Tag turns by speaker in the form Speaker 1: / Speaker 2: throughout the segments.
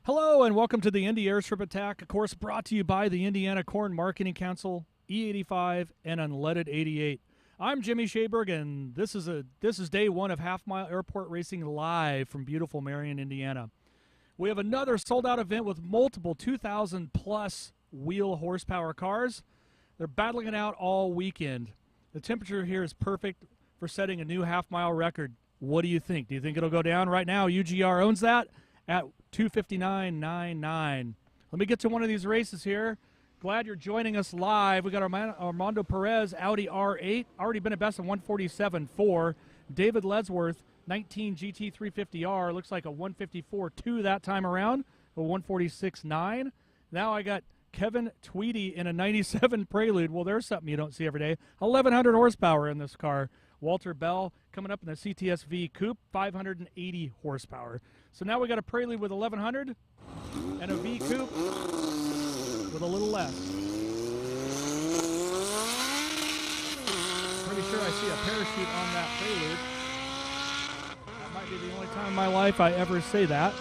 Speaker 1: Hello and welcome to the Indy Airstrip Attack, of course brought to you by the Indiana Corn Marketing Council, E85, and Unleaded 88. I'm Jimmy Shaberg, and this is day one of Half Mile Airport Racing live from beautiful Marion, Indiana. We have another sold-out event with multiple 2,000-plus wheel horsepower cars. They're battling it out all weekend. The temperature here is perfect for setting a new half-mile record. What do you think? Do you think it'll go down? Right now, UGR owns that at 259.99. Let me get to one of these races here. Glad you're joining us live. We got Armando Perez, Audi R8, already been a best of 147.4. David Lesworth, 19 GT 350R, looks like a 154.2 that time around, a 146.9. Now I got Kevin Tweedy in a 97 Prelude. Well, there's something you don't see every day. 1,100 horsepower in this car. Walter Bell coming up in the CTS-V Coupe, 580 horsepower. So now we got a Prelude with 1,100 and a V Coupe with a little less. Pretty sure I see a parachute on that Prelude. That might be the only time in my life I ever say that.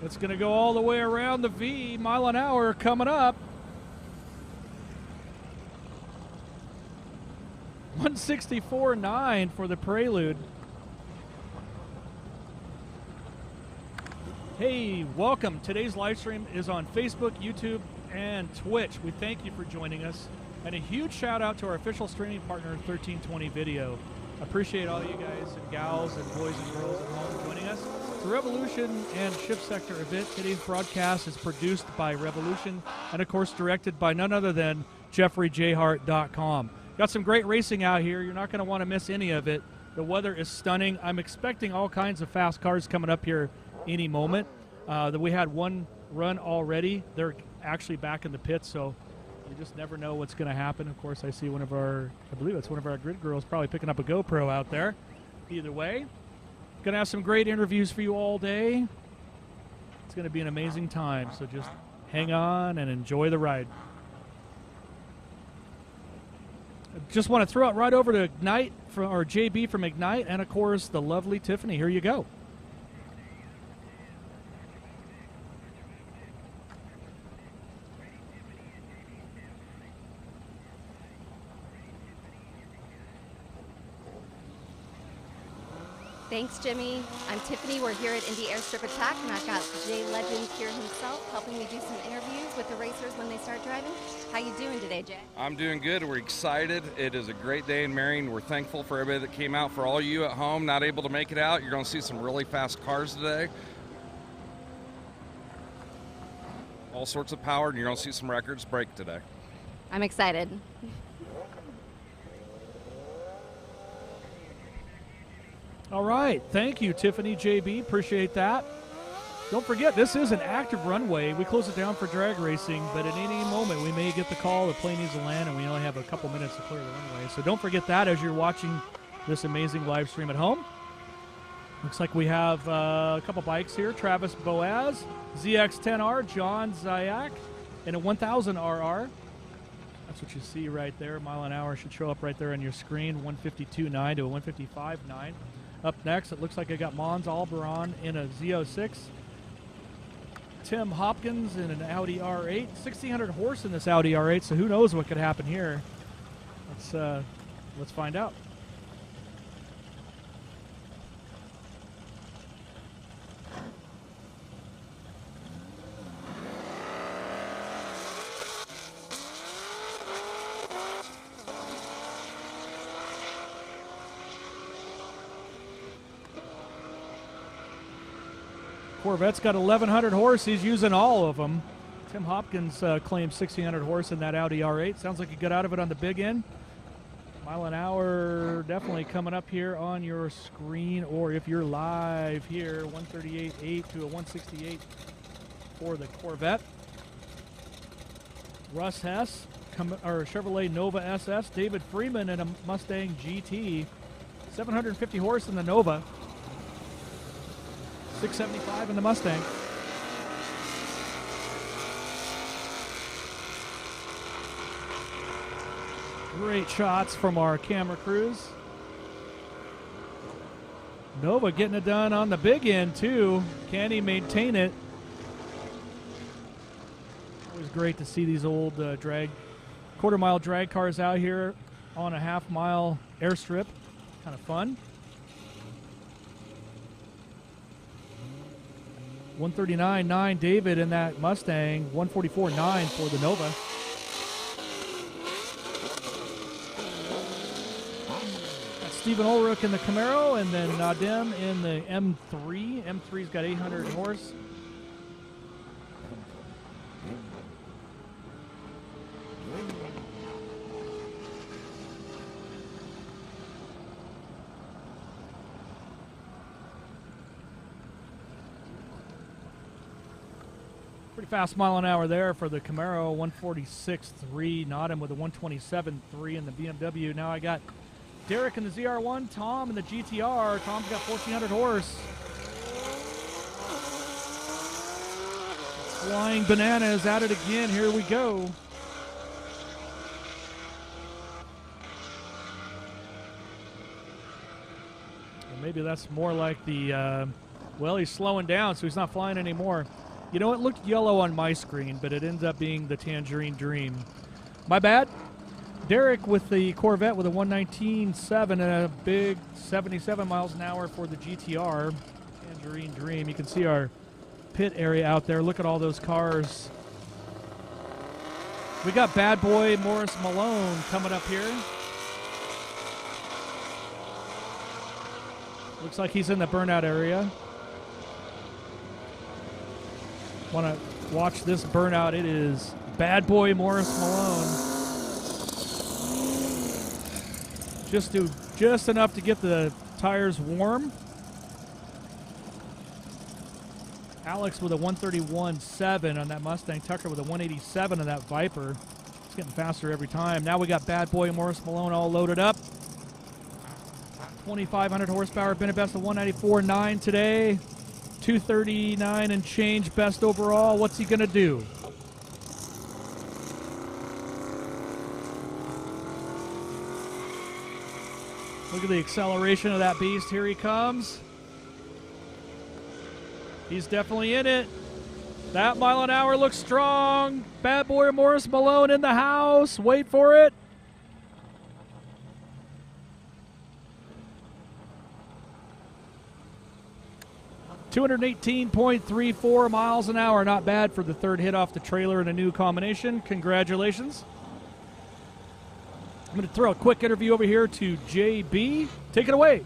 Speaker 1: It's going to go all the way around the V, mile an hour coming up. 164.9 for the Prelude. Hey, welcome. Today's live stream is on Facebook, YouTube, and Twitch. We thank you for joining us. And a huge shout out to our official streaming partner, 1320 Video. Appreciate all you guys and gals and boys and girls at home joining us. It's a Revolution and Shift Sector event. Today's broadcast is produced by Revolution and, of course, directed by none other than JeffreyJhart.com. Got some great racing out here. You're not going to want to miss any of it. The weather is stunning. I'm expecting all kinds of fast cars coming up here any moment. We had one run already. They're actually back in the pits, so you just never know what's going to happen. Of course, I see I believe it's one of our grid girls probably picking up a GoPro out there. Either way, going to have some great interviews for you all day. It's going to be an amazing time, so just hang on and enjoy the ride. Just want to throw it right over to Ignite or JB from Ignite, and of course the lovely Tiffany. Here you go.
Speaker 2: Thanks, Jimmy. I'm Tiffany. We're here at Indy Airstrip Attack, and I've got Jay Legend here himself helping me do some interviews with the racers when they start driving. How you doing today, Jay?
Speaker 3: I'm doing good. We're excited. It is a great day in Marion. We're thankful for everybody that came out. For all you at home not able to make it out, you're going to see some really fast cars today. All sorts of power, and you're going to see some records break today.
Speaker 2: I'm excited.
Speaker 1: All right. Thank you, Tiffany, JB. Appreciate that. Don't forget, this is an active runway. We close it down for drag racing, but at any moment we may get the call the plane needs to land, and we only have a couple minutes to clear the runway. So don't forget that as you're watching this amazing live stream at home. Looks like we have a couple bikes here. Travis Boaz, ZX10R, John Zayak, and a 1000RR. That's what you see right there. Mile an hour should show up right there on your screen. 152.9 to a 155.9. Up next, it looks like I got Mons Alberon in a Z06. Tim Hopkins in an Audi R8. 1,600 horse in this Audi R8, so who knows what could happen here. Let's find out. Corvette's got 1,100 horse. He's using all of them. Tim Hopkins claims 1,600 horse in that Audi R8. Sounds like he got out of it on the big end. Mile an hour definitely coming up here on your screen, or if you're live here, 138.8 to a 168 for the Corvette. Russ Hess, Chevrolet Nova SS. David Freeman in a Mustang GT. 750 horse in the Nova. 675 in the Mustang. Great shots from our camera crews. Nova getting it done on the big end, too. Can he maintain it? Always great to see these old quarter-mile drag cars out here on a half-mile airstrip. Kind of fun. 139.9 David in that Mustang. 144.9 for the Nova. That's Stephen Ulrich in the Camaro, and then Nadim in the M3. M3's got 800 horse. Pretty fast mile an hour there for the Camaro, 146.3. Nadim with a 127.3 in the BMW. Now I got Derek in the ZR1, Tom in the GTR. Tom's got 1,400 horse. Flying Bananas at it again. Here we go. And maybe that's more like the, well, he's slowing down, so he's not flying anymore. You know, it looked yellow on my screen, but it ends up being the Tangerine Dream. My bad. Derek with the Corvette with a 119.7 and a big 77 miles an hour for the GTR. Tangerine Dream. You can see our pit area out there. Look at all those cars. We got bad boy Morris Malone coming up here. Looks like he's in the burnout area. Want to watch this burnout. It is bad boy Morris Malone. Just enough to get the tires warm. Alex with a 131.7 on that Mustang. Tucker with a 187 on that Viper. It's getting faster every time. Now we got bad boy Morris Malone all loaded up. 2,500 horsepower. Been a best of 194.9 today. 239 and change best overall. What's he going to do? Look at the acceleration of that beast. Here he comes. He's definitely in it. That mile an hour looks strong. Bad boy Morris Malone in the house. Wait for it. .34 miles an hour. Not bad for the third hit off the trailer in a new combination. Congratulations. I'm going to throw a quick interview over here to JB. Take it away.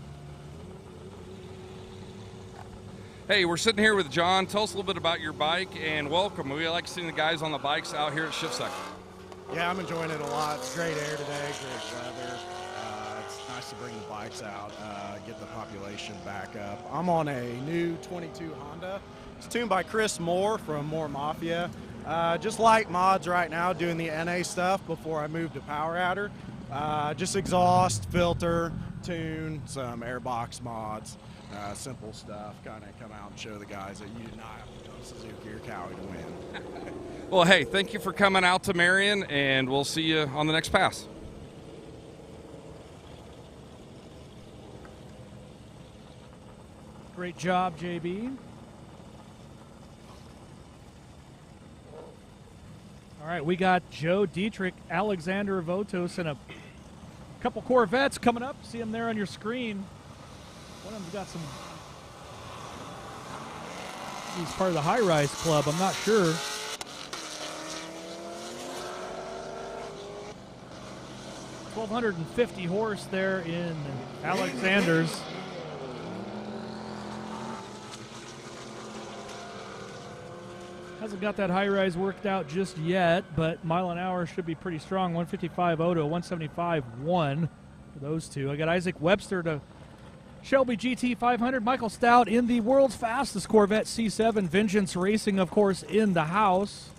Speaker 3: Hey, we're sitting here with John. Tell us a little bit about your bike and welcome. We like seeing the guys on the bikes out here at Shift Sector.
Speaker 4: Yeah, I'm enjoying it a lot. It's great air today, great weather. It's nice to bring the bikes out, get the population back up. I'm on a new 22 Honda. It's tuned by Chris Moore from Moore Mafia. Just light mods right now, doing the NA stuff before I move to Power Adder. Just exhaust, filter, tune, some airbox mods, simple stuff. Kind of come out and show the guys that you did not have to go to Suzuki or Cowie to win.
Speaker 3: Well, hey, thank you for coming out to Marion, and we'll see you on the next pass.
Speaker 1: Great job, JB. All right, we got Joe Dietrich, Alexander Votos, and a couple Corvettes coming up. See them there on your screen. One of them's got some... He's part of the high-rise club. I'm not sure. .150 horse there in Alexander's. Hasn't got that high rise worked out just yet, but mile an hour should be pretty strong. 155.0 to 175.1 for those two. I got Isaac Webster to Shelby GT 500. Michael Stout in the world's fastest Corvette C7. Vengeance Racing, of course, in the house.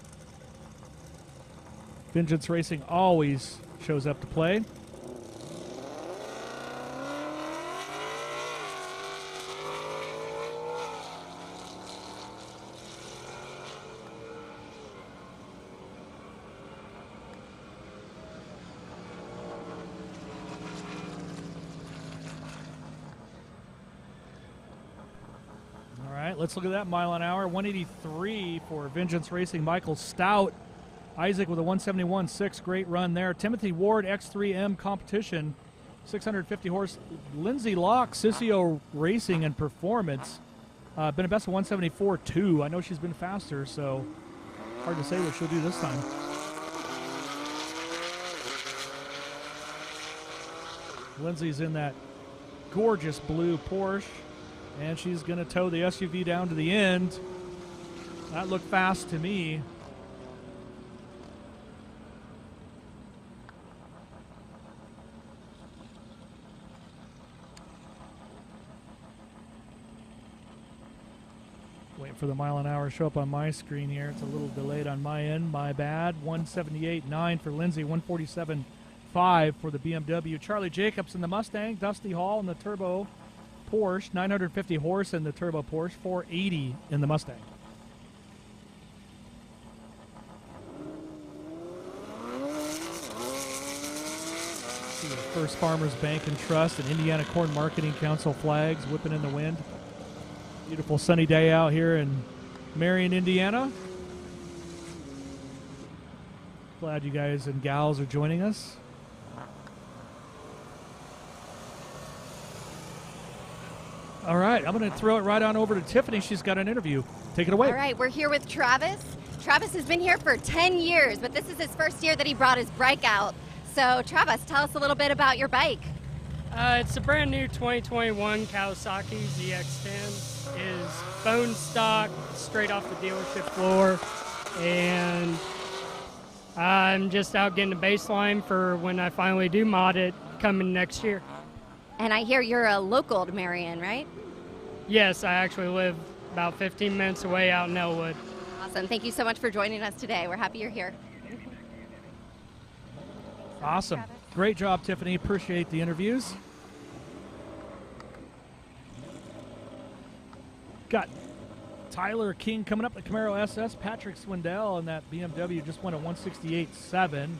Speaker 1: Vengeance Racing always shows up to play. let's look at that mile an hour. 183 for Vengeance Racing. Michael Stout. Isaac with a 171.6. Great run there. Timothy Ward, X3M Competition. 650 horse. Lindsay Locke, Sissio Racing and Performance. Been a best of 174.2. I know she's been faster, so hard to say what she'll do this time. Lindsay's in that gorgeous blue Porsche, and she's going to tow the SUV down to the end. That looked fast to me. Waiting for the mile an hour to show up on my screen here. It's a little delayed on my end. My bad. 178.9 for Lindsay. 147.5 for the BMW. Charlie Jacobs in the Mustang. Dusty Hall in the Turbo Porsche. 950 horse in the Turbo Porsche. 480 in the Mustang. See the First Farmers Bank and Trust and Indiana Corn Marketing Council flags whipping in the wind. Beautiful sunny day out here in Marion, Indiana. Glad you guys and gals are joining us. All right, I'm going to throw it right on over to Tiffany. She's got an interview. Take it away.
Speaker 2: All right, we're here with Travis. Travis has been here for 10 years, but this is his first year that he brought his bike out. So, Travis, tell us a little bit about your bike.
Speaker 5: It's a brand new 2021 Kawasaki ZX-10. Is bone stock, straight off the dealership floor, and I'm just out getting a baseline for when I finally do mod it coming next year.
Speaker 2: And I hear you're a local to Marion, right?
Speaker 5: Yes, I actually live about 15 minutes away out in Elwood.
Speaker 2: Awesome. Thank you so much for joining us today. We're happy you're here.
Speaker 1: Awesome. Great job, Tiffany. Appreciate the interviews. Got Tyler King coming up, the Camaro SS. Patrick Swindell and that BMW just went a 168.7.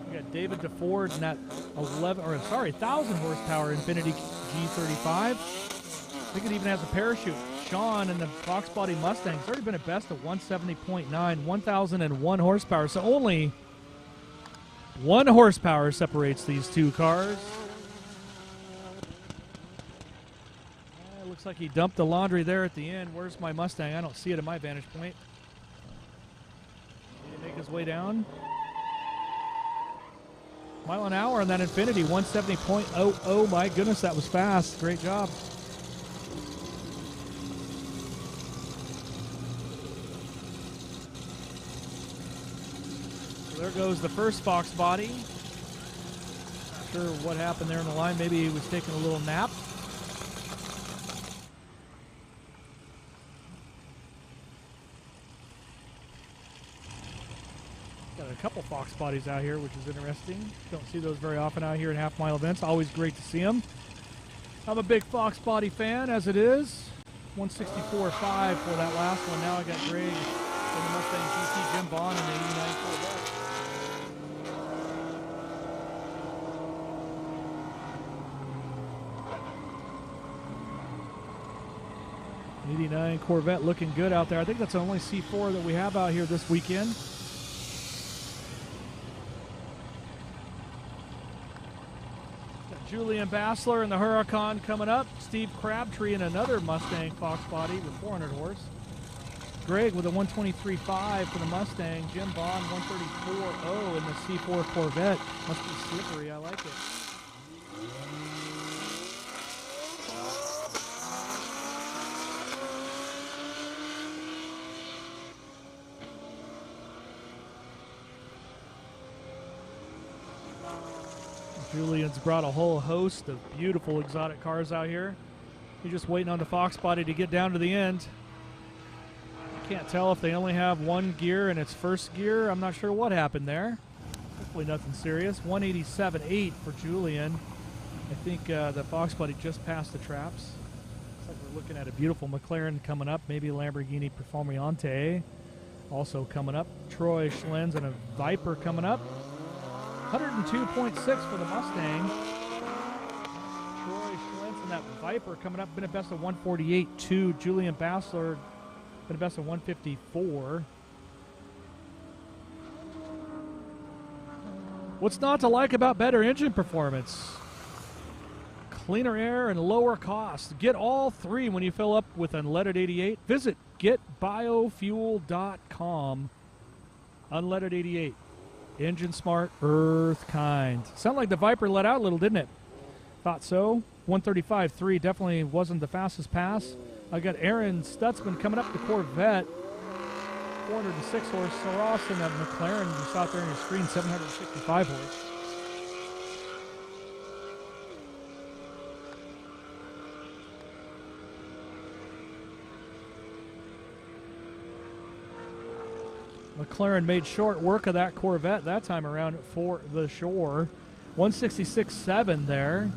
Speaker 1: We got David DeFord and that 1,000 horsepower Infiniti G35. I think it even has a parachute. Sean and the Fox Body Mustang. It's already been a best of 170.9, 1,001 horsepower. So only 1 horsepower separates these two cars. Looks like he dumped the laundry there at the end. Where's my Mustang? I don't see it at my vantage point. Did he make his way down? Mile an hour on that Infiniti, 170.00. My goodness, that was fast. Great job. So there goes the first Fox Body. Not sure what happened there in the line. Maybe he was taking a little nap. Got a couple Fox Bodies out here, which is interesting. Don't see those very often out here in half-mile events. Always great to see them. I'm a big Fox Body fan, as it is. 164.5 for that last one. Now I got Greg in the Mustang GT, Jim Bond in the 89 Corvette. 89 Corvette looking good out there. I think that's the only C4 that we have out here this weekend. Julian Bassler in the Huracan coming up. Steve Crabtree in another Mustang Fox Body with 400 horse. Greg with a 123.5 for the Mustang. Jim Bond 134.0 in the C4 Corvette. Must be slippery. I like it. Julian's brought a whole host of beautiful exotic cars out here. He's just waiting on the Fox Body to get down to the end. Can't tell if they only have one gear in its first gear. I'm not sure what happened there. Hopefully nothing serious. 187.8 for Julian. I think the Fox Body just passed the traps. Looks like we're looking at a beautiful McLaren coming up. Maybe a Lamborghini Performante also coming up. Troy Schlenz and a Viper coming up. 102.6 for the Mustang. Troy Schlenz in that Viper coming up. Been a best of 148.2. Julian Bassler been a best of 154. What's not to like about better engine performance? Cleaner air and lower cost. Get all three when you fill up with Unleaded 88. Visit getbiofuel.com. Unleaded 88. Engine smart, earth kind. Sounded like the Viper let out a little, didn't it? Thought so. 135.3 definitely wasn't the fastest pass. I got Aaron Stutzman coming up the Corvette. 406 horse. Ross in that McLaren you saw out there on your screen, 765 horse. McLaren made short work of that Corvette that time around for the shore. 166.7 there.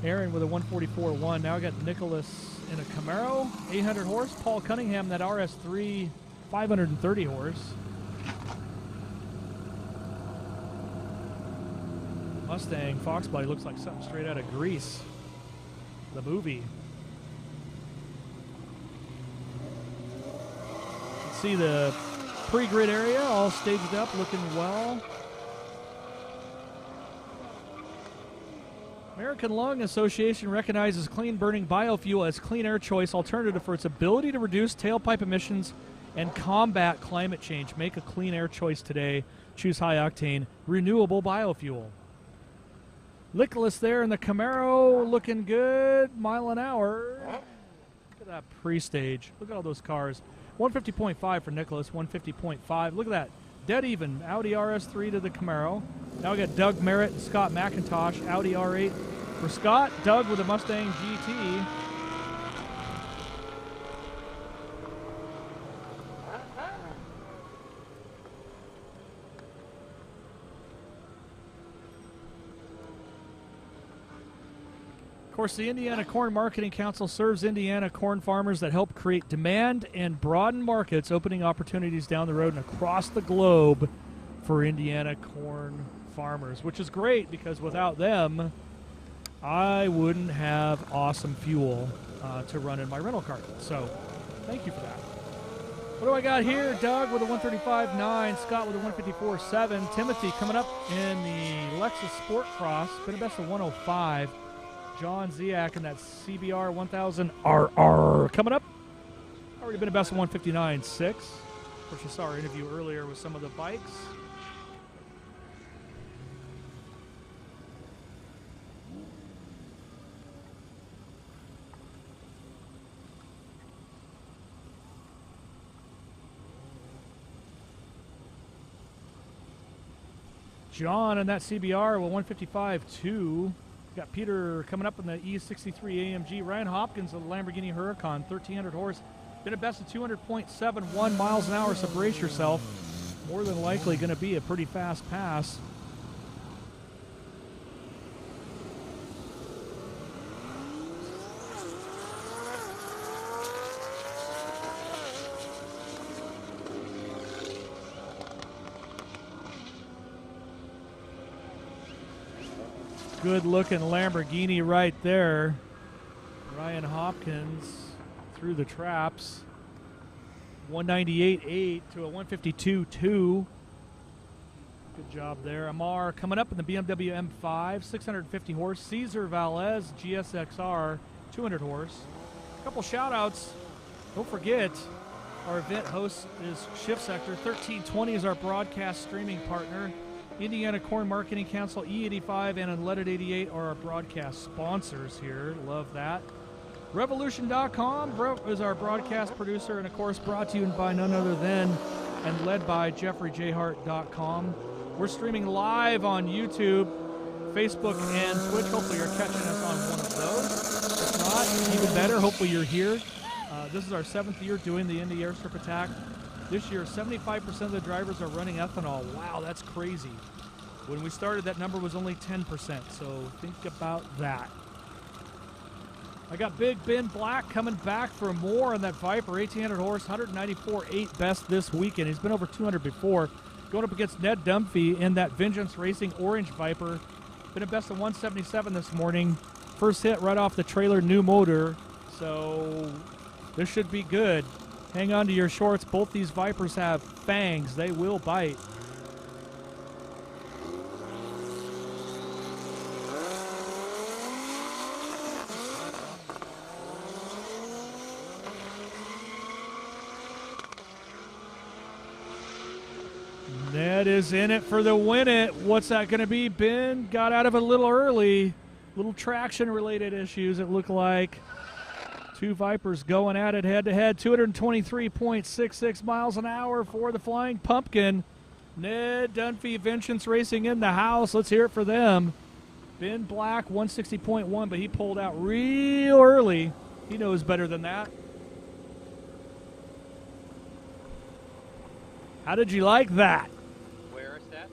Speaker 1: Aaron with a 144.1. Now I got Nicholas in a Camaro, 800 horse. Paul Cunningham, that RS3, 530 horse. Mustang Fox Body looks like something straight out of Grease, the movie. See the pre-grid area all staged up, looking well. American Lung Association recognizes clean-burning biofuel as clean air choice alternative for its ability to reduce tailpipe emissions and combat climate change. Make a clean air choice today. Choose high-octane, renewable biofuel. Nicholas there in the Camaro, looking good, mile an hour. Look at that pre-stage. Look at all those cars. 150.5 for Nicholas, 150.5. Look at that. Dead even. Audi RS3 to the Camaro. Now we got Doug Merritt and Scott McIntosh. Audi R8 for Scott. Doug with a Mustang GT. Of course, the Indiana Corn Marketing Council serves Indiana corn farmers that help create demand and broaden markets, opening opportunities down the road and across the globe for Indiana corn farmers, which is great because without them, I wouldn't have awesome fuel to run in my rental car. So thank you for that. What do I got here? Doug with a 135.9, Scott with a 154.7, Timothy coming up in the Lexus Sport Cross, been a best of 105. John Ziak in that CBR 1000 RR coming up. Already been a best of 159.6. Of course, you saw our interview earlier with some of the bikes. John in that CBR with 155.2. Got Peter coming up in the E63 AMG. Ryan Hopkins of the Lamborghini Huracan, 1,300 horse. Been a best of 200.71 miles an hour, so brace yourself. More than likely going to be a pretty fast pass. Good looking Lamborghini right there. Ryan Hopkins through the traps. 198.8 to a 152.2. Good job there. Amar coming up in the BMW M5, 650 horse. Cesar Valles GSXR, 200 horse. A couple shout outs. Don't forget, our event host is Shift Sector. 1320 is our broadcast streaming partner. Indiana Corn Marketing Council, E85, and Unleaded 88 are our broadcast sponsors here. Love that. Revolution.com is our broadcast producer, and of course brought to you by none other than and led by JeffreyJHart.com. We're streaming live on YouTube, Facebook, and Twitch. Hopefully you're catching us on one of those. If not, even better, hopefully you're here. This is our 7th year doing the Indy Airstrip Attack. This year, 75% of the drivers are running ethanol. Wow, that's crazy. When we started, that number was only 10%, so think about that. I got Big Ben Black coming back for more on that Viper, 1,800 horse, 194.8 best this weekend. He's been over 200 before. Going up against Ned Dunphy in that Vengeance Racing Orange Viper. Been a best of 177 this morning. first hit right off the trailer, new motor. So this should be good. Hang on to your shorts. Both these Vipers have fangs. They will bite. Ned is in it for the win it. What's that going to be? Ben got out of it a little early. Little traction-related issues, it looked like. Two Vipers going at it head-to-head. 223.66 miles an hour for the Flying Pumpkin. Ned Dunphy, Vengeance Racing in the house. Let's hear it for them. Ben Black, 160.1, but he pulled out real early. He knows better than that. How did you like that?
Speaker 6: Where are stats?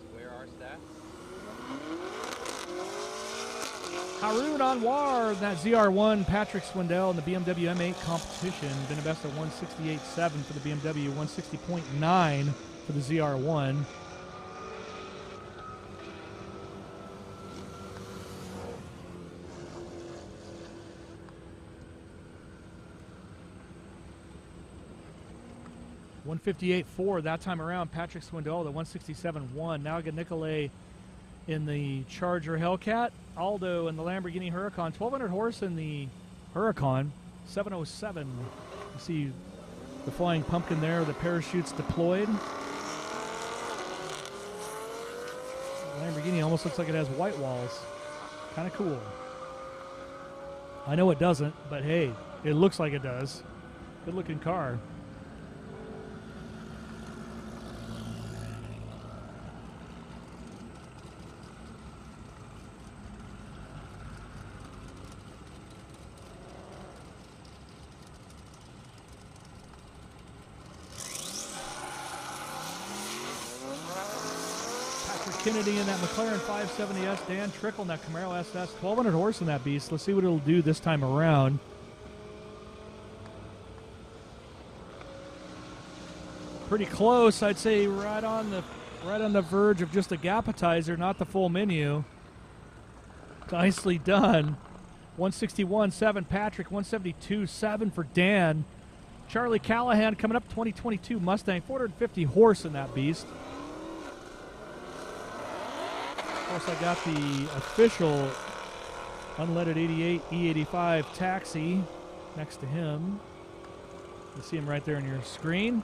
Speaker 1: Haroon Anwar, that ZR1, Patrick Swindell in the BMW M8 competition. Been a best of 168.7 for the BMW, 160.9 for the ZR1. .158.4 that time around. Patrick Swindell, the 167.1. Now get Nicolay in the Charger Hellcat. Aldo in the Lamborghini Huracan. 1,200 horse in the Huracan. 707. You see the Flying Pumpkin there, the parachutes deployed. The Lamborghini almost looks like it has white walls. Kind of cool. I know it doesn't, but hey, it looks like it does. Good looking car. Kennedy in that McLaren 570S. Dan Trickle in that Camaro SS. 1,200 horse in that beast. Let's see what it'll do this time around. Pretty close, I'd say, right on the verge of just a gapetizer, not the full menu. Nicely done. 161.7 Patrick. 172.7 for Dan. Charlie Callahan coming up. 2022 Mustang. 450 horse in that beast. Of course, I got the official unleaded 88 E85 taxi next to him. You see him right there on your screen.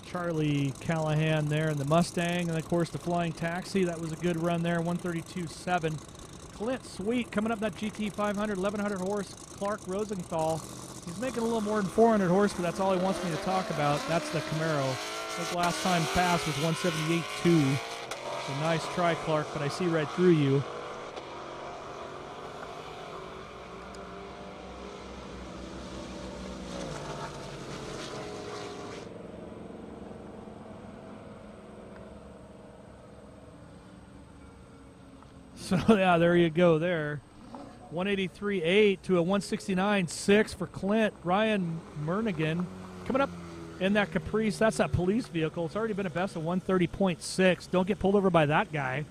Speaker 1: Charlie Callahan there in the Mustang, and of course the Flying Taxi. That was a good run there. 132.7. Clint Sweet coming up that GT 500, 1,100 horse. Clark Rosenthal. He's making a little more than 400 horse, but that's all he wants me to talk about. That's the Camaro. I think last time passed was 178.2. So nice try, Clark, but I see right through you. So, yeah, there you go there. 183.8 to a 169.6 for Clint. Ryan Mernigan coming up in that Caprice. That's that police vehicle. It's already been a best of 130.6. Don't get pulled over by that guy.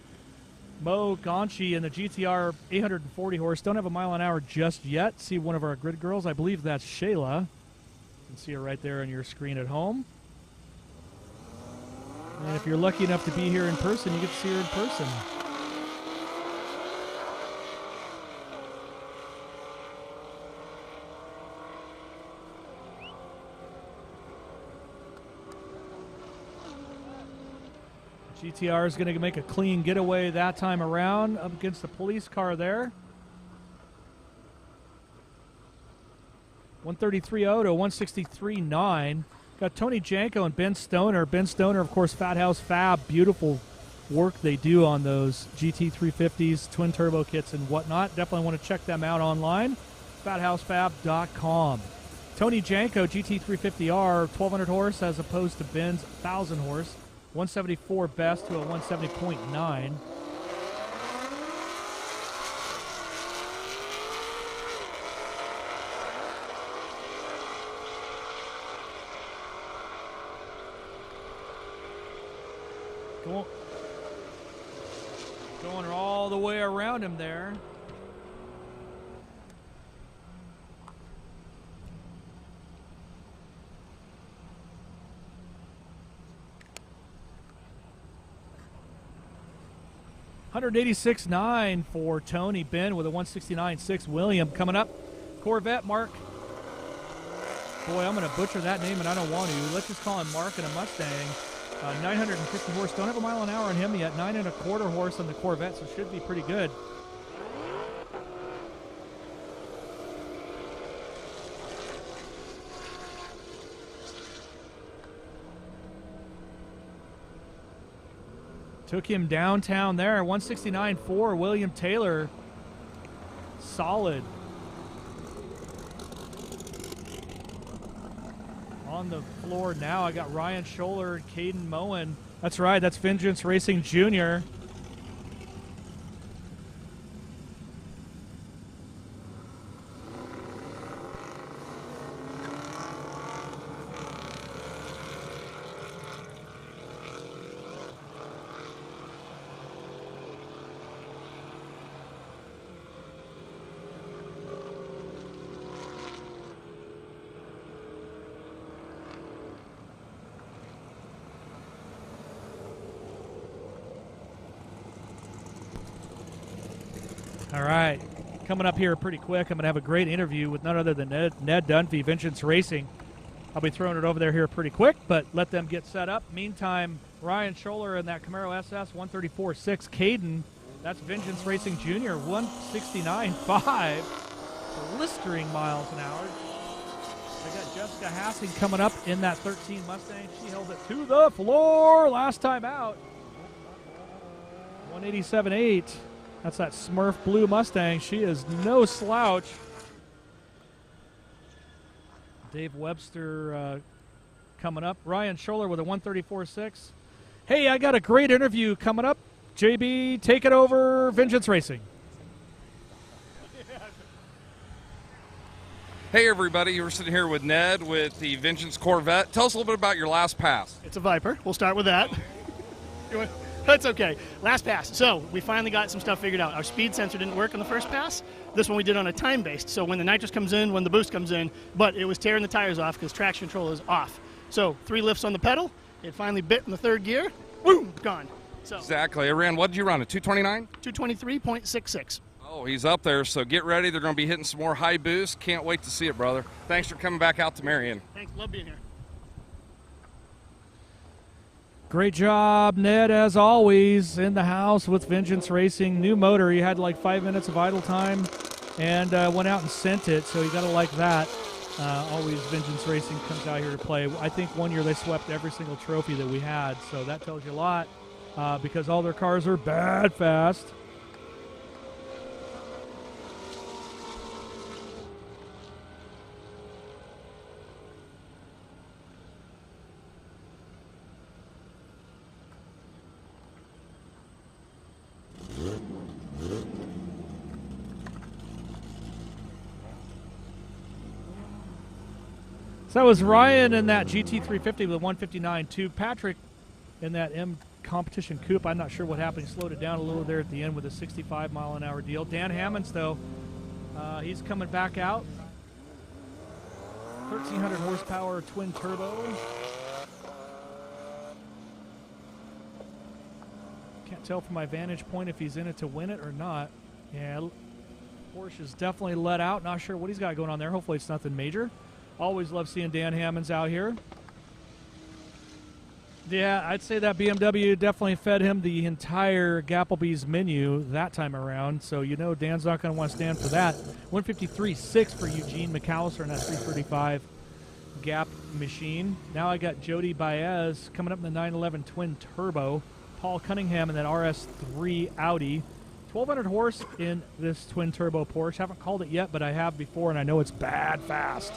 Speaker 1: Mo Gonchi in the GTR 840 horse. Don't have a mile an hour just yet. See one of our grid girls. I believe that's Shayla. You can see her right there on your screen at home. And if you're lucky enough to be here in person, you get to see her in person. GTR is going to make a clean getaway that time around up against the police car there. 133.0 to 163.9. Got Tony Janko and Ben Stoner. Ben Stoner, of course, Fat House Fab. Beautiful work they do on those GT350s, twin turbo kits and whatnot. Definitely want to check them out online. FatHouseFab.com. Tony Janko, GT350R, 1,200 horse as opposed to Ben's 1,000 horse. 174 best to a 170.9. Going all the way around him there. $186.9 for Tony Ben with a 169.6 William. Coming up, Corvette Mark. Boy, I'm going to butcher that name, and I don't want to. Let's just call him Mark in a Mustang. 950 horse. Don't have a mile an hour on him yet. 9 1/4 horse on the Corvette, so should be pretty good. Took him downtown there. 169.4 William Taylor. Solid. On the floor now, I got Ryan Scholler and Caden Moen. That's right, that's Vengeance Racing Jr. All right, coming up here pretty quick, I'm going to have a great interview with none other than Ned Dunphy, Vengeance Racing. I'll be throwing it over there here pretty quick, but let them get set up. Meantime, Ryan Scholler in that Camaro SS, 134.6. Caden, that's Vengeance Racing Jr., 169.5. Blistering miles an hour. I got Jessica Hassing coming up in that 13 Mustang. She held it to the floor last time out. 187.8. That's that Smurf blue Mustang. She is no slouch. Dave Webster coming up. Ryan Scholler with a 134.6. Hey, I got a great interview coming up. JB, take it over, Vengeance Racing.
Speaker 3: Hey everybody, you're sitting here with Ned with the Vengeance Corvette. Tell us a little bit about your last pass.
Speaker 7: It's a Viper. We'll start with that. That's okay. Last pass. So we finally got some stuff figured out. Our speed sensor didn't work on the first pass. This one we did on a time-based. So when the nitrous comes in, when the boost comes in, but it was tearing the tires off because traction control is off. So 3 lifts on the pedal. It finally bit in the 3rd gear. Boom, gone. So
Speaker 3: Exactly. I ran, what did you run, a 229?
Speaker 7: 223.66.
Speaker 3: Oh, he's up there, so get ready. They're going to be hitting some more high boosts. Can't wait to see it, brother. Thanks for coming back out to Marion.
Speaker 7: Thanks. Love being here.
Speaker 1: Great job, Ned, as always, in the house with Vengeance Racing. New motor. He had like 5 minutes of idle time and went out and sent it, so you got to like that. Always Vengeance Racing comes out here to play. I think one year they swept every single trophy that we had, so that tells you a lot because all their cars are bad fast. So that was Ryan in that GT350 with a 159.2. Patrick in that M Competition Coupe. I'm not sure what happened. He slowed it down a little there at the end with a 65-mile-an-hour deal. Dan Hammonds, though, he's coming back out. 1,300 horsepower twin turbo. Can't tell from my vantage point if he's in it to win it or not. Yeah, Porsche is definitely let out. Not sure what he's got going on there. Hopefully it's nothing major. Always love seeing Dan Hammonds out here. Yeah, I'd say that BMW definitely fed him the entire Gapplebee's menu that time around, so you know Dan's not going to want to stand for that. 153.6 for Eugene McAllister in that 335 Gap machine. Now I got Jody Baez coming up in the 911 twin turbo. Paul Cunningham in that RS3 Audi. 1,200 horse in this twin turbo Porsche. Haven't called it yet, but I have before, and I know it's bad fast.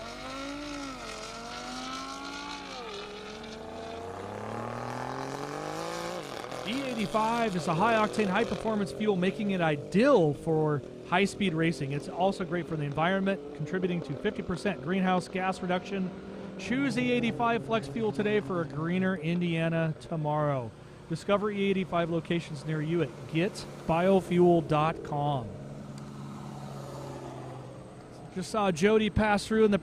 Speaker 1: E85 is a high-octane, high-performance fuel, making it ideal for high-speed racing. It's also great for the environment, contributing to 50% greenhouse gas reduction. Choose E85 Flex Fuel today for a greener Indiana tomorrow. Discover E85 locations near you at getbiofuel.com. Just saw Jody pass through in the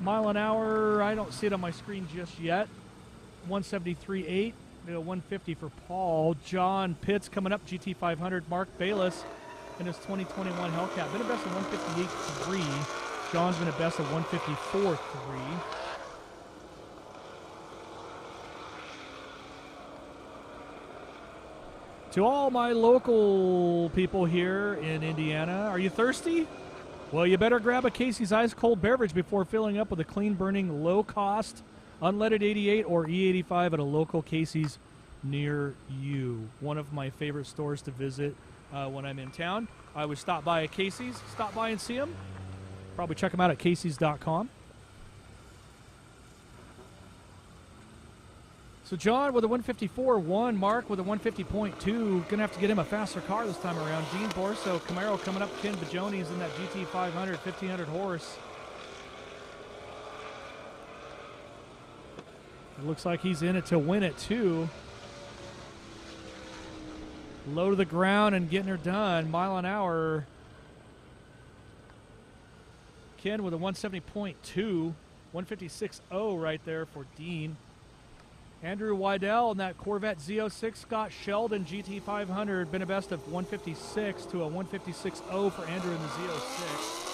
Speaker 1: mile an hour. I don't see it on my screen just yet. 173.8. 150 for Paul. John Pitts coming up, GT500. Mark Bayless in his 2021 Hellcat. Been a best of 158.3. John's been a best of 154.3. To all my local people here in Indiana, are you thirsty? Well, you better grab a Casey's Ice Cold beverage before filling up with a clean-burning, low-cost, unleaded 88 or E85 at a local Casey's near you. One of my favorite stores to visit when I'm in town. I would stop by a Casey's, stop by and see them. Probably check them out at Casey's.com. So John with a 154.1, Mark with a 150.2. Gonna have to get him a faster car this time around. Dean Borso, Camaro coming up. Ken Bajoni's in that GT500, 1500 horse. It looks like he's in it to win it too. Low to the ground and getting her done. Mile an hour. Ken with a 170.2. 156.0 right there for Dean. Andrew Wydell in that Corvette Z06. Scott Sheldon GT500. Been a best of 156 to a 156.0 for Andrew in the Z06.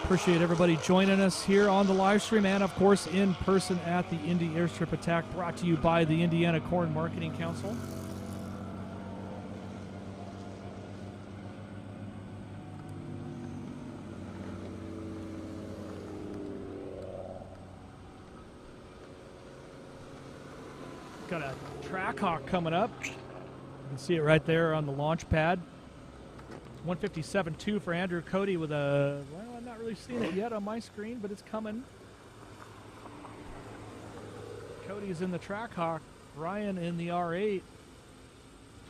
Speaker 1: Appreciate everybody joining us here on the live stream and, of course, in person at the Indy Airstrip Attack, brought to you by the Indiana Corn Marketing Council. Got a Trackhawk coming up. You can see it right there on the launch pad. 157.2 for Andrew Cody with a, well, I'm not really seeing it yet on my screen, but it's coming. Cody's in the Trackhawk. Ryan in the R8.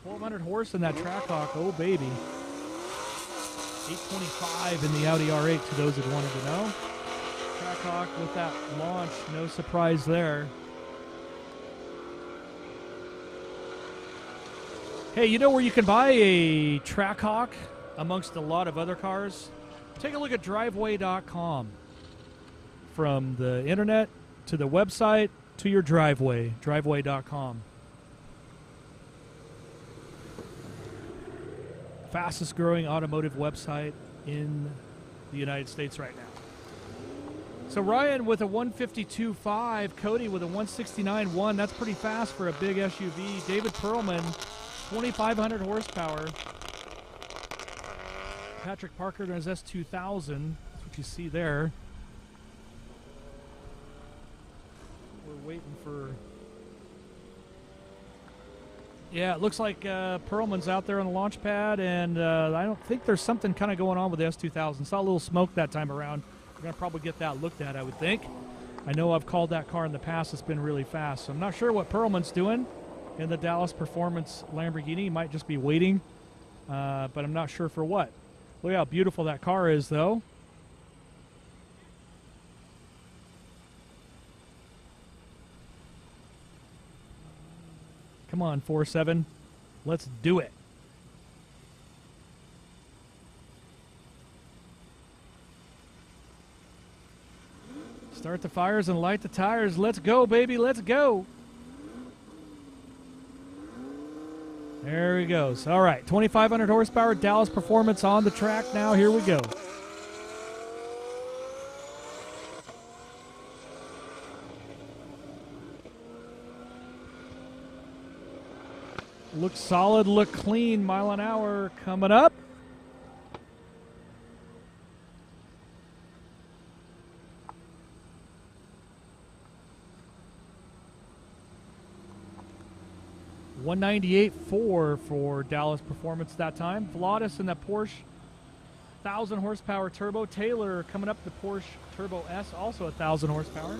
Speaker 1: 1,200 horse in that Trackhawk. Oh, baby. 825 in the Audi R8 to those that wanted to know. Trackhawk with that launch. No surprise there. Hey, you know where you can buy a Trackhawk amongst a lot of other cars? Take a look at driveway.com. From the internet to the website to your driveway, driveway.com. Fastest growing automotive website in the United States right now. So Ryan with a 152.5, Cody with a 169.1. That's pretty fast for a big SUV. David Perlman, 2,500 horsepower. Patrick Parker in his S2000. That's what you see there. We're waiting for... Yeah, it looks like Perlman's out there on the launch pad, and I don't think there's something kind of going on with the S2000. Saw a little smoke that time around. We're going to probably get that looked at, I would think. I know I've called that car in the past. It's been really fast. So I'm not sure what Perlman's doing in the Dallas Performance Lamborghini. He might just be waiting, but I'm not sure for what. Look how beautiful that car is, though. Come on, 4.7. Let's do it. Start the fires and light the tires. Let's go, baby. Let's go. There he goes. All right, 2,500 horsepower, Dallas Performance on the track now. Here we go. Look solid, look clean. Mile an hour coming up. $198.4 for Dallas Performance that time. Vladis in that Porsche 1,000 horsepower turbo. Taylor coming up the Porsche Turbo S, also 1,000 horsepower.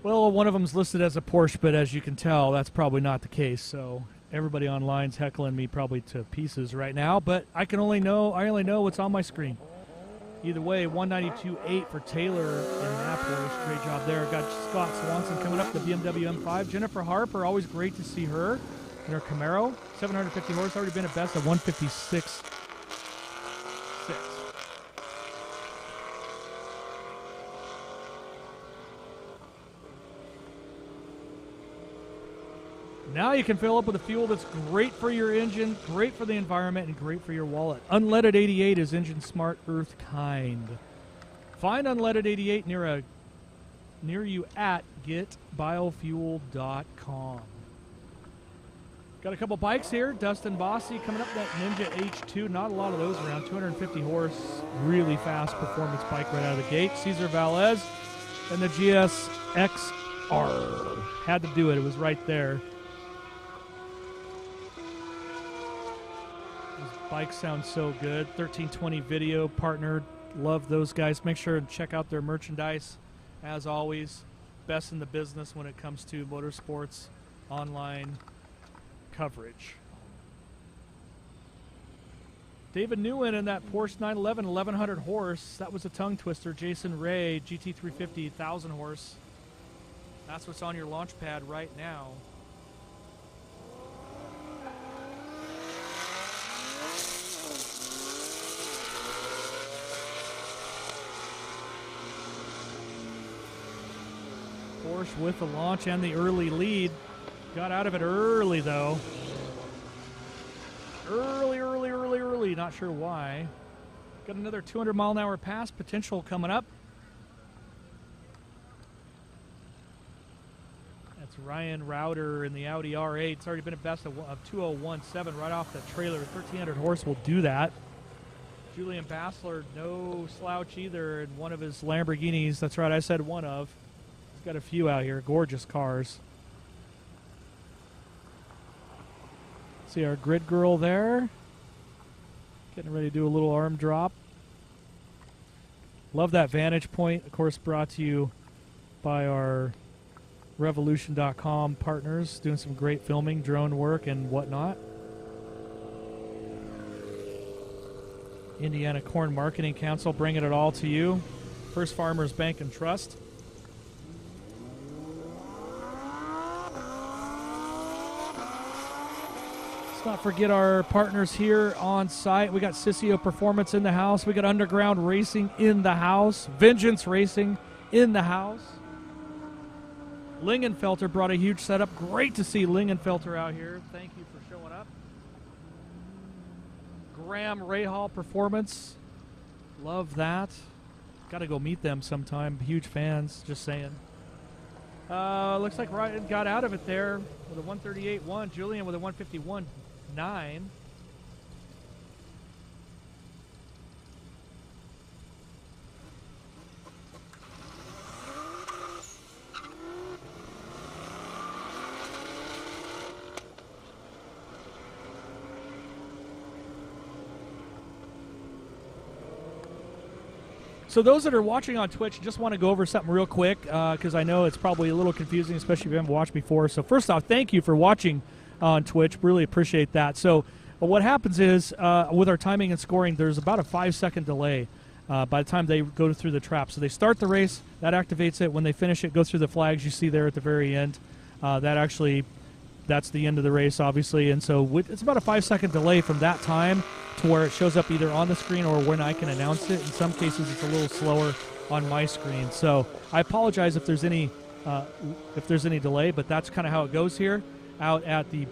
Speaker 1: Well, one of them's listed as a Porsche, but as you can tell, that's probably not the case. So everybody online's heckling me probably to pieces right now, but I only know what's on my screen. Either way, 192.8 for Taylor in that Porsche. Great job there. Got Scott Swanson coming up, the BMW M5. Jennifer Harper, always great to see her in her Camaro. 750 horse, already been at best at 156.6. Now you can fill up with a fuel that's great for your engine, great for the environment, and great for your wallet. Unleaded 88 is engine smart, earth kind. Find Unleaded 88 near you at getbiofuel.com. Got a couple bikes here. Dustin Bossy coming up, that Ninja H2. Not a lot of those around. 250 horse, really fast performance bike right out of the gate. Cesar Valez and the GS XR. Had to do it. It was right there. Bikes sound so good. 1320 Video partner. Love those guys. Make sure and check out their merchandise. As always, best in the business when it comes to motorsports online coverage. David Newen in that Porsche 911 1100 horse. That was a tongue twister. Jason Ray GT350 1000 horse. That's what's on your launch pad right now. Porsche with the launch and the early lead. Got out of it early, though. Early. Not sure why. Got another 200-mile-an-hour pass potential coming up. That's Ryan Rauter in the Audi R8. It's already been a best of 2:01.7 right off the trailer. 1,300 horse will do that. Julian Bassler, no slouch either in one of his Lamborghinis. That's right, I said one of. He's got a few out here. Gorgeous cars. See our grid girl there. Getting ready to do a little arm drop. Love that vantage point. Of course, brought to you by our Revolution.com partners. Doing some great filming, drone work, and whatnot. Indiana Corn Marketing Council bringing it all to you. First Farmers Bank and Trust. Let's not forget our partners here on site. We got Sissio Performance in the house. We got Underground Racing in the house. Vengeance Racing in the house. Lingenfelter brought a huge setup. Great to see Lingenfelter out here. Thank you for showing up. Graham Rahal Performance. Love that. Got to go meet them sometime. Huge fans, just saying. Looks like Ryan got out of it there with a 138.1. Julian with a 151.9. So those that are watching on Twitch, just want to go over something real quick because I know it's probably a little confusing, especially if you haven't watched before. So first off, thank you for watching on Twitch. Really appreciate that. So what happens is with our timing and scoring, there's about a 5-second delay by the time they go through the trap. So they start the race, that activates it. When they finish it, go through the flags you see there at the very end. That's the end of the race, obviously. And so it's about a 5-second delay from that time to where it shows up either on the screen or when I can announce it. In some cases, it's a little slower on my screen. So I apologize if there's any delay, but that's kind of how it goes here out at the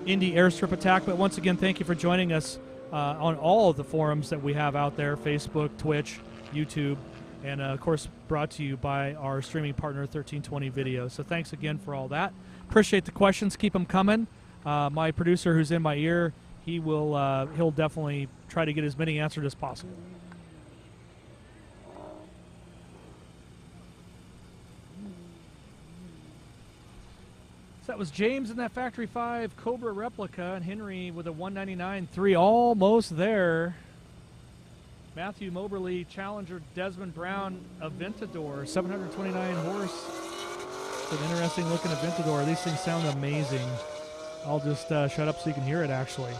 Speaker 1: Indy Airstrip Attack. But once again, thank you for joining us on all of the forums that we have out there, Facebook, Twitch, YouTube, and, of course, brought to you by our streaming partner, 1320 Video. So thanks again for all that. Appreciate the questions. Keep them coming. My producer, who's in my ear, he'll definitely try to get as many answered as possible. So that was James in that Factory 5 Cobra replica, and Henry with a 199.3, almost there. Matthew Moberly, Challenger, Desmond Brown, Aventador, 729 horse. It's an interesting looking Aventador. These things sound amazing. I'll just shut up so you can hear it, actually.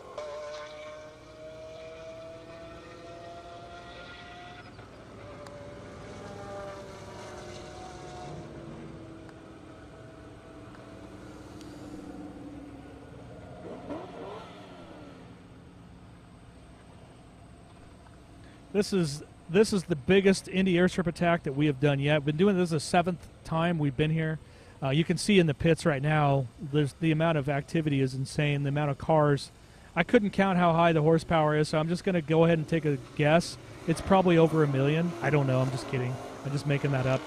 Speaker 1: This is the biggest Indy Airstrip attack that we have done yet. We've been doing this the 7th time we've been here. You can see in the pits right now, the amount of activity is insane, the amount of cars. I couldn't count how high the horsepower is, so I'm just going to go ahead and take a guess. It's probably over 1 million. I don't know. I'm just kidding. I'm just making that up.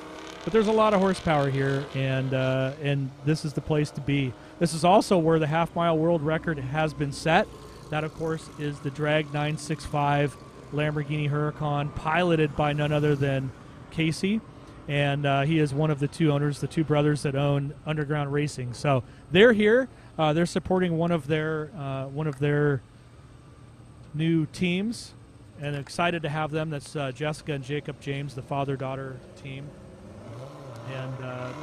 Speaker 1: But there's a lot of horsepower here, and this is the place to be. This is also where the half-mile world record has been set. That, of course, is the Drag 965 Lamborghini Huracan, piloted by none other than Casey, and he is one of the two owners, the two brothers that own Underground Racing. So they're here. They're supporting one of their new teams, and excited to have them. That's Jessica and Jacob James, the father-daughter team. And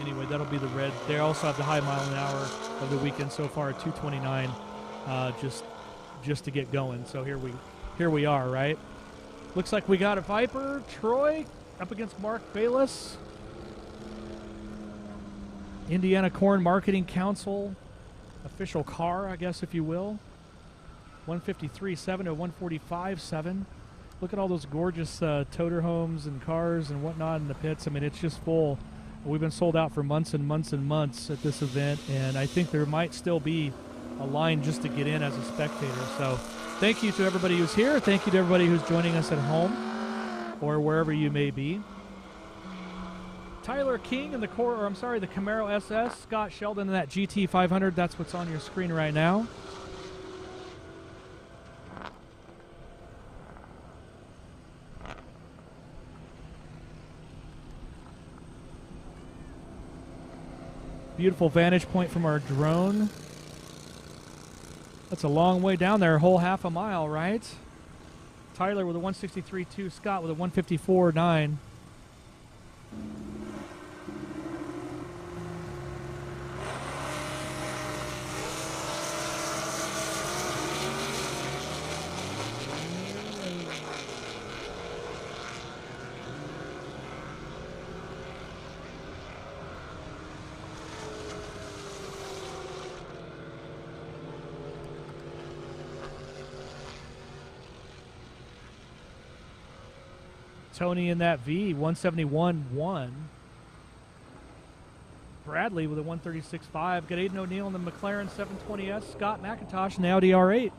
Speaker 1: anyway, that'll be the red. They also have the high mile an hour of the weekend so far at 229, just to get going. So here we are, right? Looks like we got a Viper, Troy, up against Mark Bayless. Indiana Corn Marketing Council, official car, I guess, if you will. 153.7 to 145.7. Look at all those gorgeous toter homes and cars and whatnot in the pits. I mean, it's just full. We've been sold out for months and months and months at this event, and I think there might still be a line just to get in as a spectator. So thank you to everybody who's here. Thank you to everybody who's joining us at home or wherever you may be. Tyler King in the Camaro SS. Scott Sheldon in that GT 500. That's what's on your screen right now. Beautiful vantage point from our drone. That's a long way down there, a whole half a mile, right? Tyler with a 163.2, Scott with a 154.9. Tony in that V, 171.1. Bradley with a 136.5. Got Aiden O'Neill in the McLaren 720S. Scott McIntosh in the Audi R8.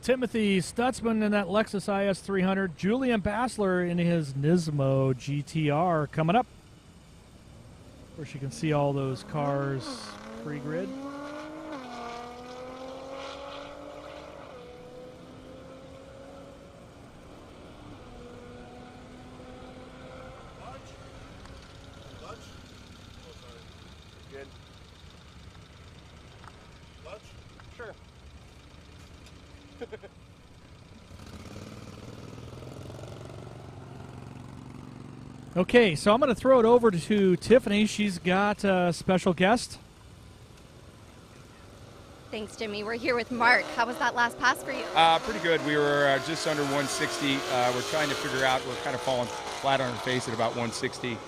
Speaker 1: Timothy Stutzman in that Lexus IS 300. Julian Bassler in his Nismo GTR coming up. Of course, you can see all those cars pre-grid.
Speaker 8: Good. Lunch? Sure.
Speaker 1: Okay, so I'm going to throw it over to Tiffany. She's got a special guest.
Speaker 2: Thanks, Jimmy. We're here with Mark. How was that last pass for you?
Speaker 9: Pretty good. We were just under 160. We're trying to figure out, we're kind of falling flat on our face at about 160.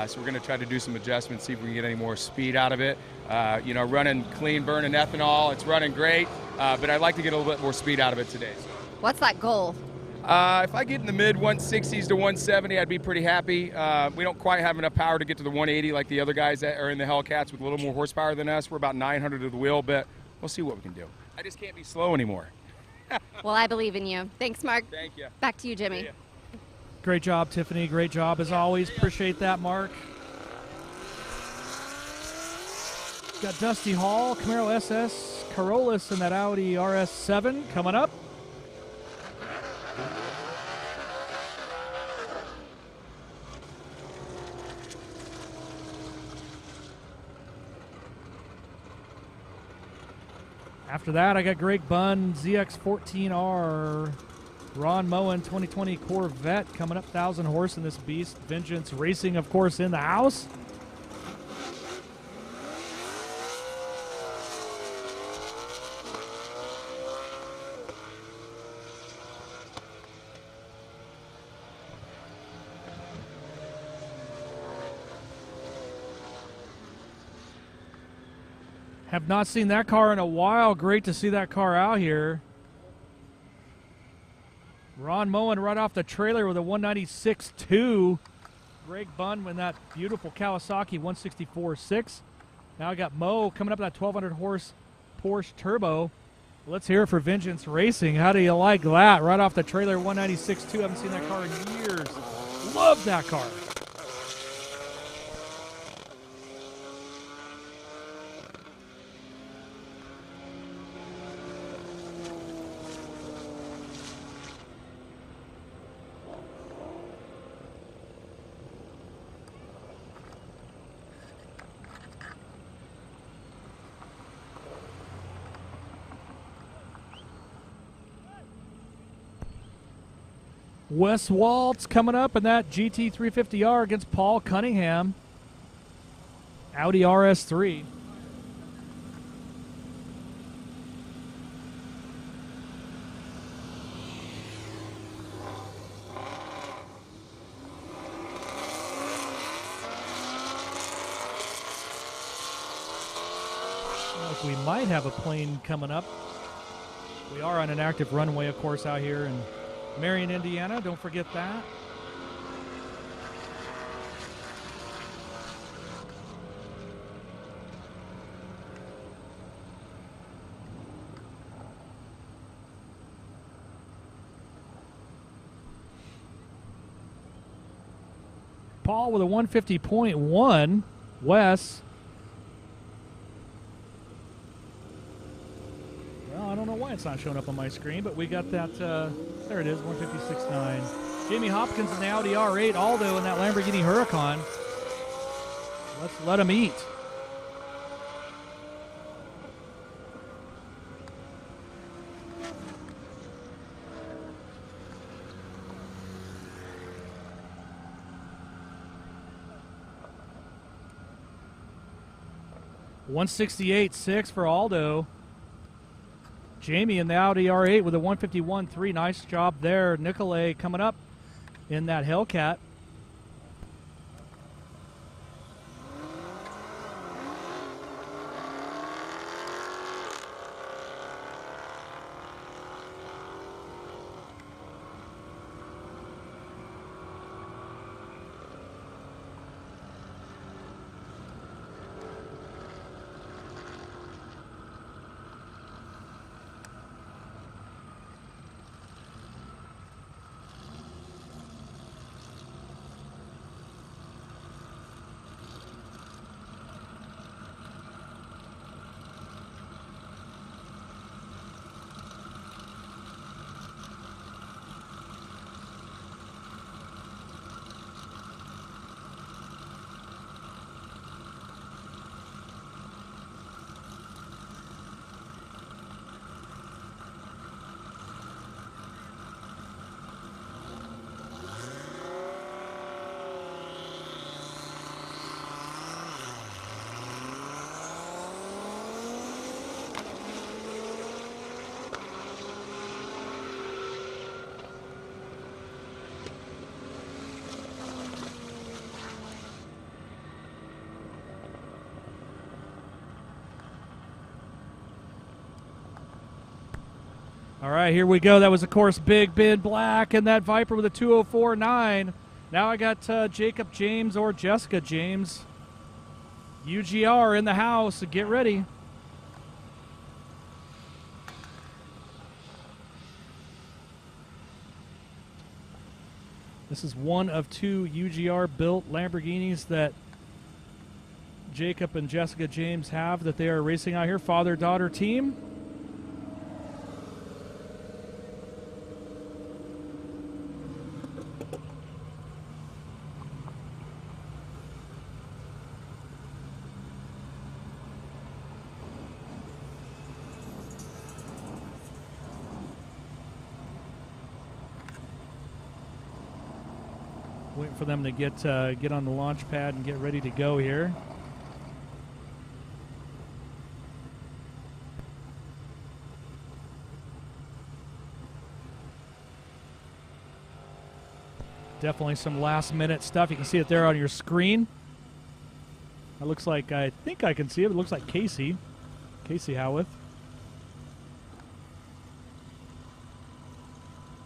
Speaker 9: So we're going to try to do some adjustments, see if we can get any more speed out of it. Running clean, burning ethanol, it's running great, but I'd like to get a little bit more speed out of it today. So.
Speaker 2: What's that goal?
Speaker 9: If I get in the mid 160s to 170, I'd be pretty happy. We don't quite have enough power to get to the 180 like the other guys that are in the Hellcats with a little more horsepower than us. We're about 900 to the wheel, but we'll see what we can do. I just can't be slow anymore.
Speaker 2: Well, I believe in you. Thanks, Mark.
Speaker 9: Thank you.
Speaker 2: Back to you, Jimmy.
Speaker 9: See ya.
Speaker 1: Great job, Tiffany. Great job as always. Appreciate that, Mark. Got Dusty Hall, Camaro SS, Carolus, and that Audi RS7 coming up. After that, I got Greg Bunn, ZX14R, Ron Moen, 2020 Corvette coming up, 1,000 horse in this beast. Vengeance Racing, of course, in the house. Have not seen that car in a while. Great to see that car out here. Ron Moen right off the trailer with a 196.2. Greg Bunn with that beautiful Kawasaki 164.6. Now I got Mo coming up with that 1,200 horse Porsche Turbo. Let's hear it for Vengeance Racing. How do you like that? Right off the trailer, 196.2. Haven't seen that car in years. Love that car. Wes Waltz coming up in that GT350R against Paul Cunningham. Audi RS3. Like we might have a plane coming up. We are on an active runway, of course, out here in Marion, Indiana. Don't forget that. Paul with a 150.1. Wes. Well, I don't know why it's not showing up on my screen, but we got that. There it is, 156.9. Jamie Hopkins in the Audi R8, Aldo in that Lamborghini Huracan. Let's let him eat. $168.6 for Aldo. Jamie in the Audi R8 with a 151.3. Nice job there. Nicolay coming up in that Hellcat. All right, here we go. That was, of course, Big Ben Black and that Viper with a 204.9. Now I got Jacob James or Jessica James. UGR in the house. Get ready. This is one of 2 UGR-built Lamborghinis that Jacob and Jessica James have that they are racing out here, father-daughter team. Waiting for them to get on the launch pad and get ready to go here. Definitely some last-minute stuff. You can see it there on your screen. It looks like, I think I can see it. It looks like Casey Howarth.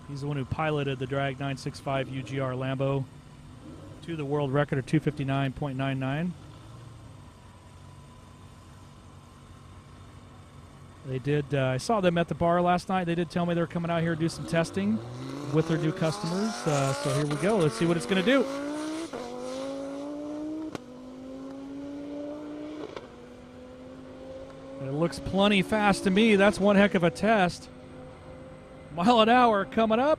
Speaker 1: He's the one who piloted the Drag 965 UGR Lambo to the world record of 259.99. They did, I saw them at the bar last night. They did tell me they were coming out here to do some testing with their new customers. So here we go. Let's see what it's going to do. It looks plenty fast to me. That's one heck of a test. Mile an hour coming up.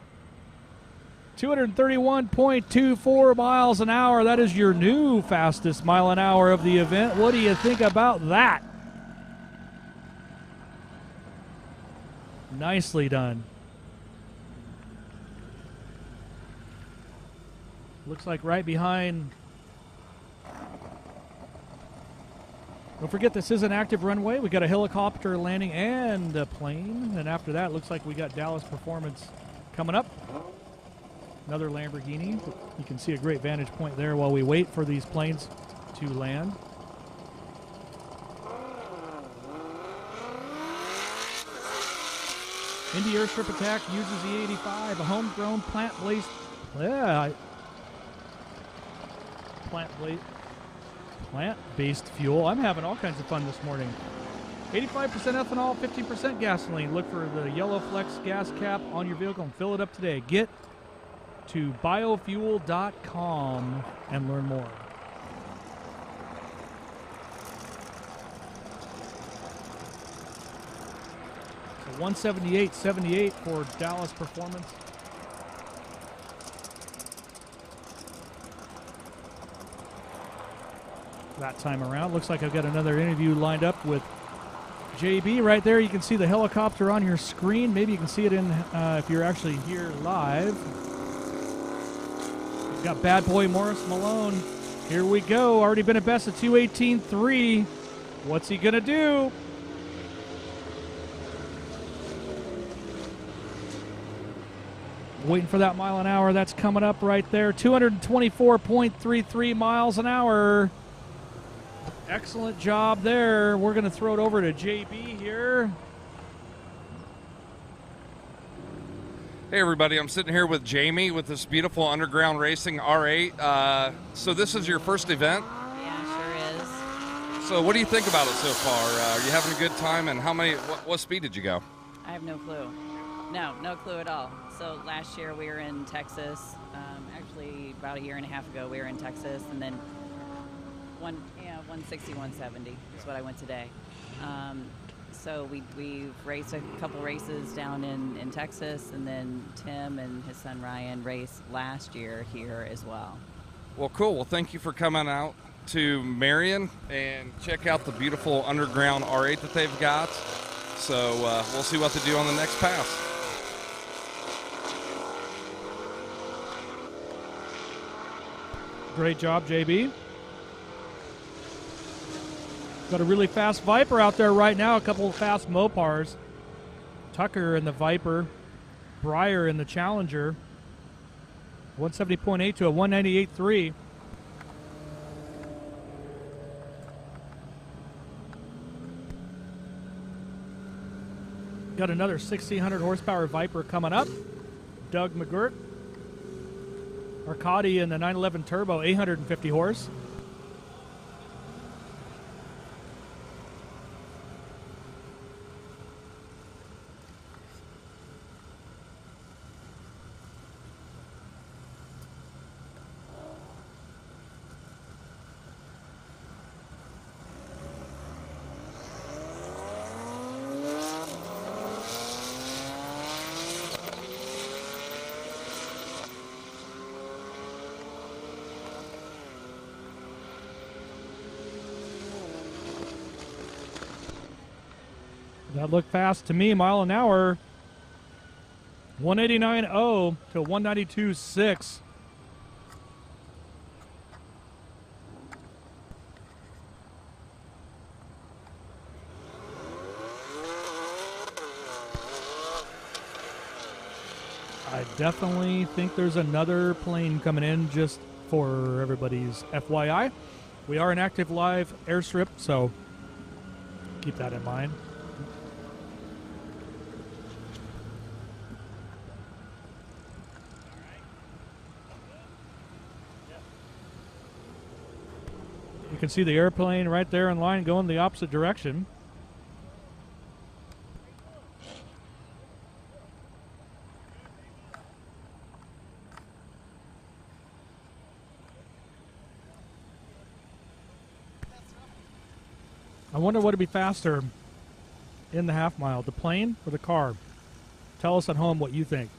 Speaker 1: 231.24 miles an hour. That is your new fastest mile an hour of the event. What do you think about that? Nicely done. Looks like right behind. Don't forget, this is an active runway. We got a helicopter landing and a plane. And after that, looks like we got Dallas Performance coming up. Another Lamborghini. You can see a great vantage point there while we wait for these planes to land. Indy Airstrip Attack uses the 85, a homegrown plant-based fuel. I'm having all kinds of fun this morning. 85% ethanol, 15% gasoline. Look for the yellow flex gas cap on your vehicle and fill it up today. Get to biofuel.com and learn more. So 178.78 for Dallas Performance. That time around. Looks like I've got another interview lined up with JB right there. You can see the helicopter on your screen. Maybe you can see it in if you're actually here live. We've got Bad Boy Morris Malone. Here we go. Already been a best of 2:18.3. What's he going to do? Waiting for that mile an hour. That's coming up right there. 224.33 miles an hour. Excellent job there. We're going to throw it over to JB here.
Speaker 3: Hey everybody, I'm sitting here with Jamie with this beautiful underground racing R8. So this is your first event?
Speaker 10: Yeah, sure is.
Speaker 3: So what do you think about it so far? Are you having a good time, and what speed did you go?
Speaker 10: I have no clue. No clue at all. So last year we were in Texas. Actually, about a year and a half ago we were in Texas, and then 160, 170 is what I went today. So we've raced a couple races down in Texas, and then Tim and his son Ryan raced last year here as well.
Speaker 3: Well, cool. Well, thank you for coming out to Marion and check out the beautiful underground R8 that they've got. So we'll see what they do on the next pass.
Speaker 1: Great job, JB. Got a really fast Viper out there right now. A couple of fast Mopars. Tucker in the Viper. Breyer in the Challenger. 170.8 to a 198.3. Got another 1,600 horsepower Viper coming up. Doug McGirt. Arcadi in the 911 Turbo, 850 horse. That looked fast to me, mile an hour. 189.0 to 192.6. I definitely think there's another plane coming in, just for everybody's FYI. We are an active live airstrip, so keep that in mind. You can see the airplane right there in line going the opposite direction. I wonder what would be faster in the half mile, the plane or the car? Tell us at home what you think.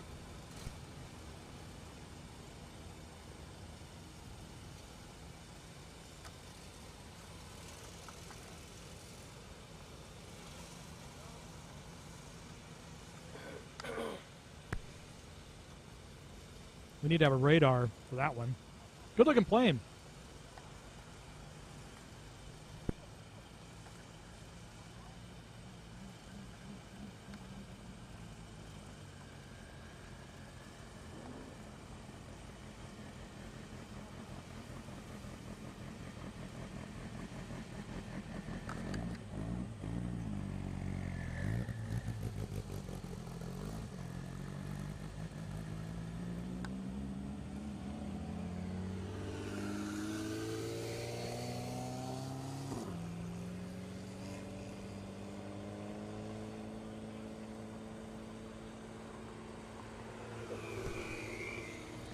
Speaker 1: We need to have a radar for that one. Good looking plane.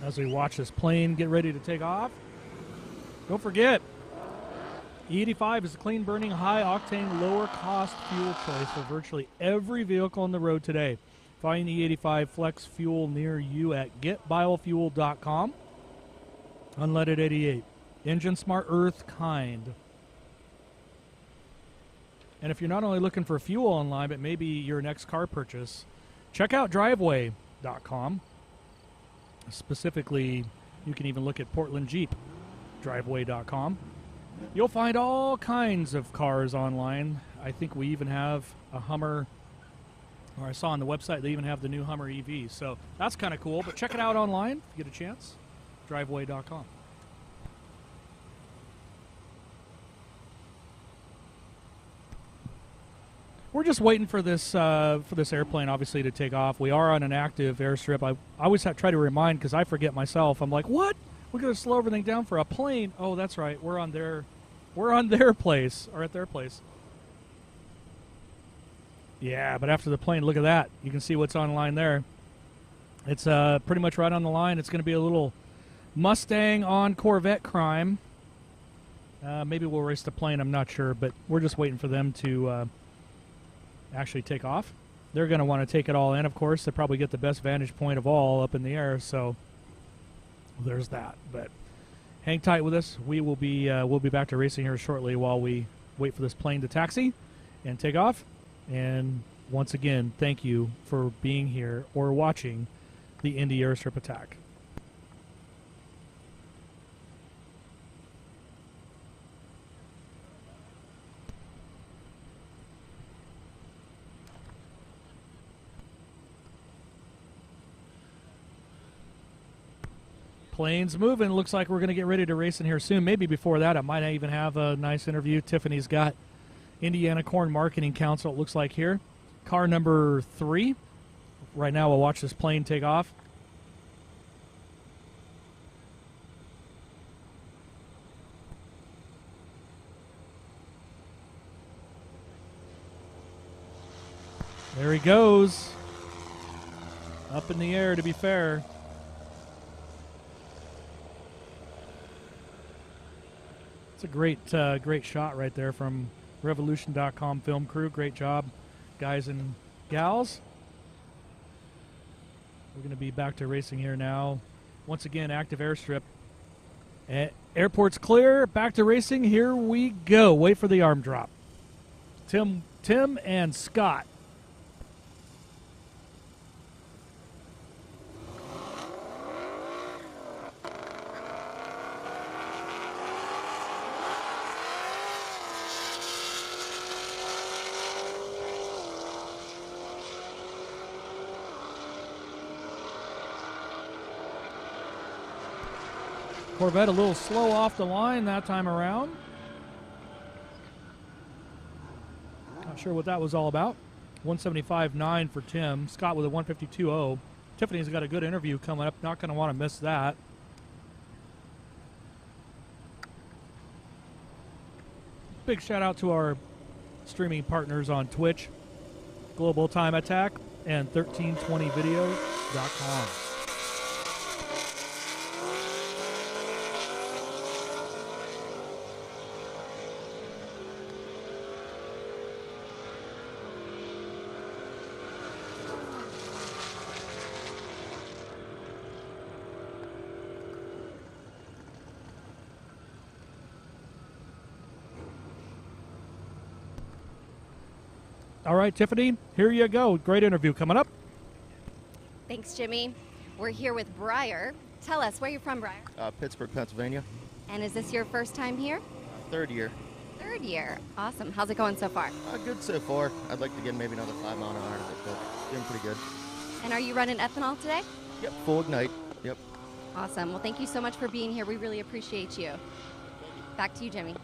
Speaker 1: As we watch this plane get ready to take off, don't forget, E85 is a clean-burning, high-octane, lower-cost fuel choice for virtually every vehicle on the road today. Find E85 Flex Fuel near you at getbiofuel.com. Unleaded 88. Engine smart, earth kind. And if you're not only looking for fuel online, but maybe your next car purchase, check out driveway.com. Specifically, you can even look at Portland Jeep, driveway.com. You'll find all kinds of cars online. I think we even have a Hummer, or I saw on the website they even have the new Hummer EV. So that's kind of cool. But check it out online if you get a chance, driveway.com. We're just waiting for this airplane, obviously, to take off. We are on an active airstrip. I always try to remind because I forget myself. I'm like, what? We're going to slow everything down for a plane. Oh, that's right. We're on their place, or at their place. Yeah, but after the plane, look at that. You can see what's on line there. It's pretty much right on the line. It's going to be a little Mustang on Corvette crime. Maybe we'll race the plane. I'm not sure, but we're just waiting for them to actually take off. They're going to want to take it all in, of course. They probably get the best vantage point of all up in the air, so there's that. But hang tight with us. We'll be back to racing here shortly while we wait for this plane to taxi and take off. And once again, thank you for being here or watching the Indy Airstrip Attack. Plane's moving. Looks like we're going to get ready to race in here soon. Maybe before that, I might even have a nice interview. Tiffany's got Indiana Corn Marketing Council, it looks like here. Car number 3. Right now, we'll watch this plane take off. There he goes. Up in the air, to be fair. It's a great shot right there from Revolution.com film crew. Great job, guys and gals. We're going to be back to racing here now. Once again, active airstrip. Airport's clear. Back to racing. Here we go. Wait for the arm drop. Tim and Scott. Corvette a little slow off the line that time around. Not sure what that was all about. 175.9 for Tim. Scott with a 152.0. Tiffany's got a good interview coming up. Not going to want to miss that. Big shout out to our streaming partners on Twitch, Global Time Attack, and 1320video.com. All right, Tiffany, here you go. Great interview coming up.
Speaker 2: Thanks, Jimmy. We're here with Briar. Tell us, where you're from, Briar?
Speaker 11: Pittsburgh, Pennsylvania.
Speaker 2: And is this your first time here?
Speaker 11: Third year.
Speaker 2: Third year. Awesome. How's it going so far?
Speaker 11: Good so far. I'd like to get maybe another 5 mile an hour out of it, but doing pretty good.
Speaker 2: And are you running ethanol today?
Speaker 11: Yep, full ignite. Yep.
Speaker 2: Awesome. Well, thank you so much for being here. We really appreciate you. Back to you, Jimmy.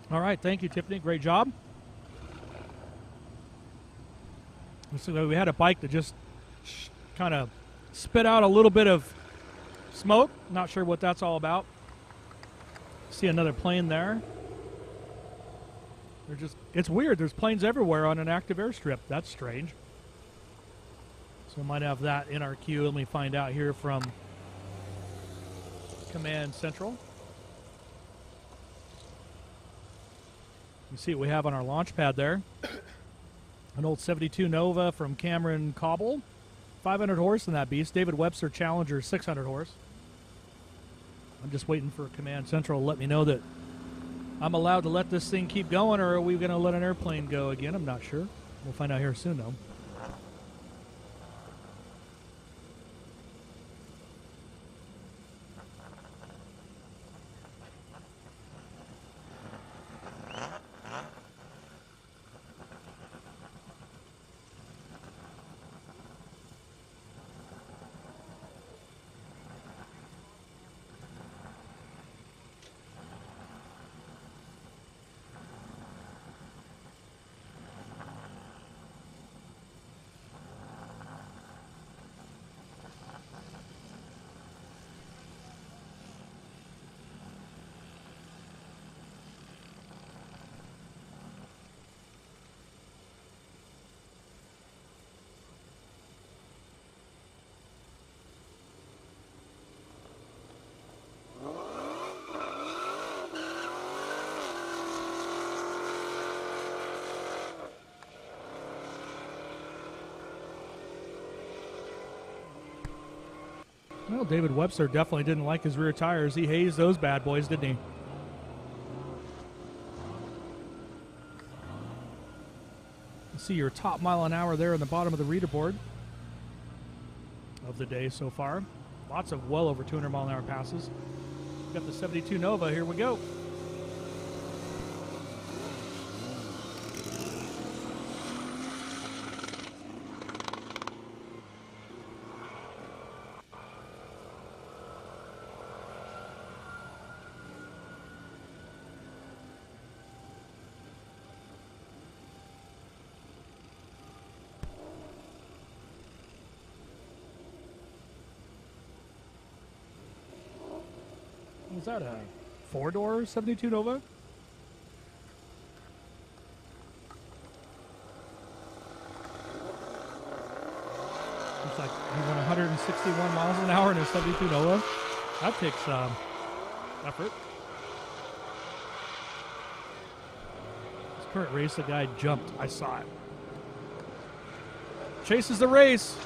Speaker 1: All right, thank you, Tiffany. Great job. So we had a bike that just kind of spit out a little bit of smoke. Not sure what that's all about. See another plane there. It's weird. There's planes everywhere on an active airstrip. That's strange. So we might have that in our queue. Let me find out here from Command Central. You see what we have on our launch pad there. An old 72 Nova from Cameron Cobble. 500 horse in that beast. David Webster Challenger, 600 horse. I'm just waiting for Command Central to let me know that I'm allowed to let this thing keep going, or are we going to let an airplane go again? I'm not sure. We'll find out here soon, though. Well, David Webster definitely didn't like his rear tires. He hazed those bad boys, didn't he? You see your top mile an hour there in the bottom of the reader board of the day so far. Lots of well over 200 mile an hour passes. Got the 72 Nova. Here we go. Is that a 4-door 72 Nova? Looks like he went 161 miles an hour in a 72 Nova. That takes effort. This current race, the guy jumped. I saw it. Chases the race.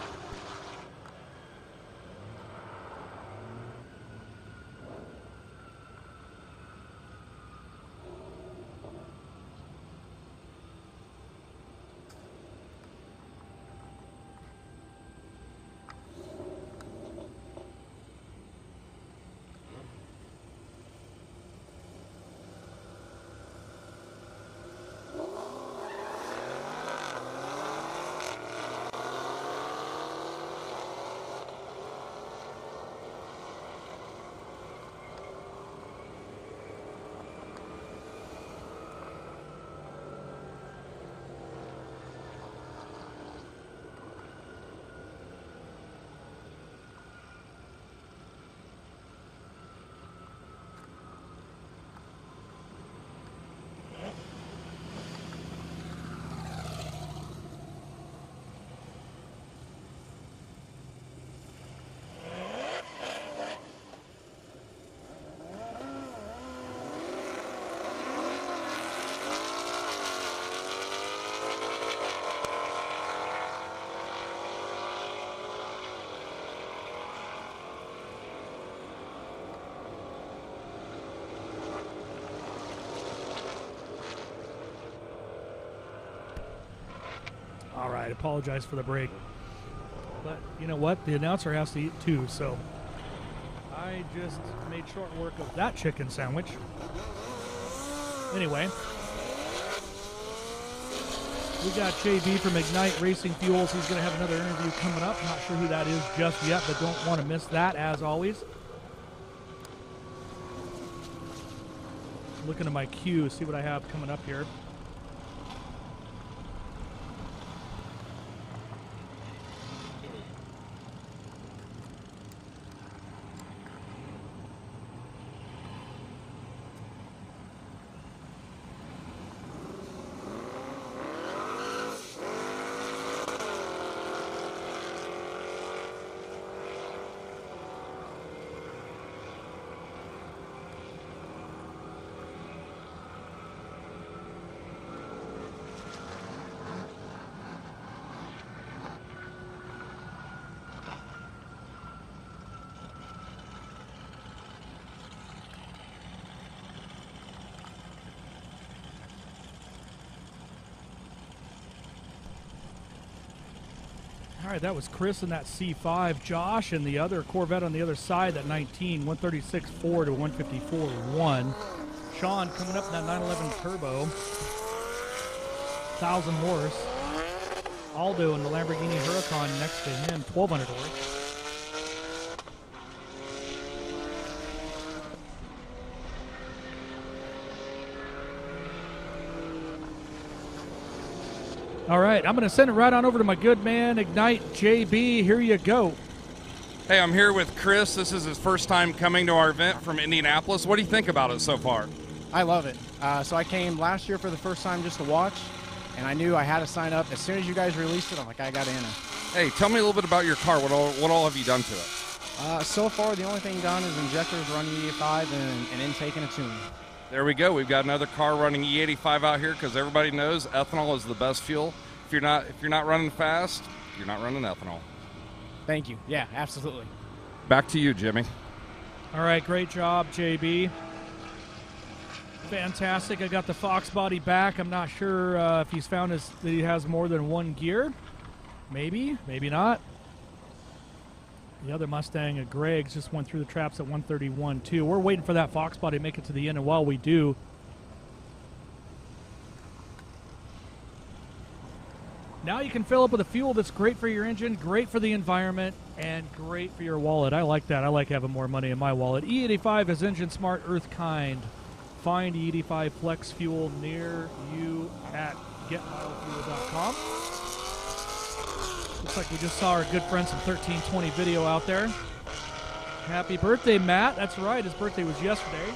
Speaker 1: apologize for the break. But you know what? The announcer has to eat too, so I just made short work of that chicken sandwich. Anyway, we got JB from Ignite Racing Fuels. He's going to have another interview coming up. Not sure who that is just yet, but don't want to miss that as always. Looking at my queue, see what I have coming up here. All right, that was Chris in that C5. Josh and the other Corvette on the other side, that 19, 136.4 to 154.1. Sean coming up in that 911 Turbo, 1,000 horse. Aldo in the Lamborghini Huracan next to him, 1,200 horse. All right, I'm going to send it right on over to my good man, Ignite JB. Here you go.
Speaker 3: Hey, I'm here with Chris. This is his first time coming to our event from Indianapolis. What do you think about it so far?
Speaker 4: I love it. So I came last year for the first time just to watch, and I knew I had to sign up. As soon as you guys released it, I'm like, I got in.
Speaker 3: Hey, tell me a little bit about your car. What all have you done to it?
Speaker 4: So far, the only thing done is injectors, running E85, and an intake and a tune.
Speaker 3: There we go. We've got another car running E85 out here because everybody knows ethanol is the best fuel. If you're not running fast, you're not running ethanol.
Speaker 4: Thank you. Yeah, absolutely.
Speaker 3: Back to you, Jimmy.
Speaker 1: All right, great job, JB. Fantastic. I got the Fox body back. I'm not sure if he's found that he has more than one gear. Maybe, maybe not. The other Mustang of Greg's just went through the traps at 131 too. We're waiting for that Fox body to make it to the end, and while we do, now you can fill up with a fuel that's great for your engine, great for the environment, and great for your wallet. I like that. I like having more money in my wallet. E85 is engine smart, earth kind. Find E85 Flex Fuel near you at getmilefuel.com. Looks like we just saw our good friends from 1320 video out there. Happy birthday, Matt. That's right. His birthday was yesterday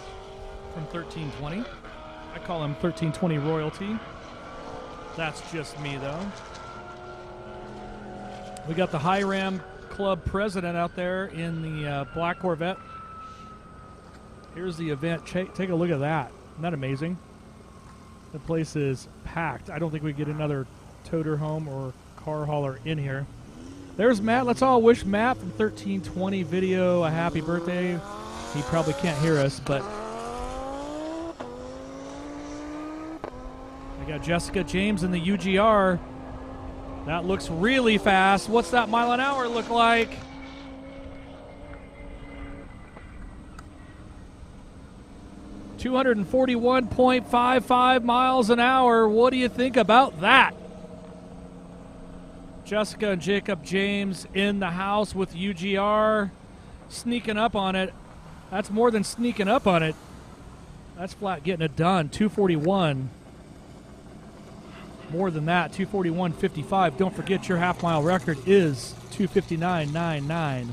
Speaker 1: from 1320. I call him 1320 royalty. That's just me, though. We got the High Ram Club president out there in the black Corvette. Here's the event. Take a look at that. Isn't that amazing? The place is packed. I don't think we get another toter home or car hauler in here. There's Matt. Let's all wish Matt from 1320 video a happy birthday. He probably can't hear us, but I got Jessica James in the UGR. That looks really fast. What's that mile an hour look like? $241.55 miles an hour. What do you think about that? Jessica and Jacob James in the house with UGR, sneaking up on it. That's more than sneaking up on it. That's flat getting it done. 241. More than that, 241.55. Don't forget your half-mile record is 259.99.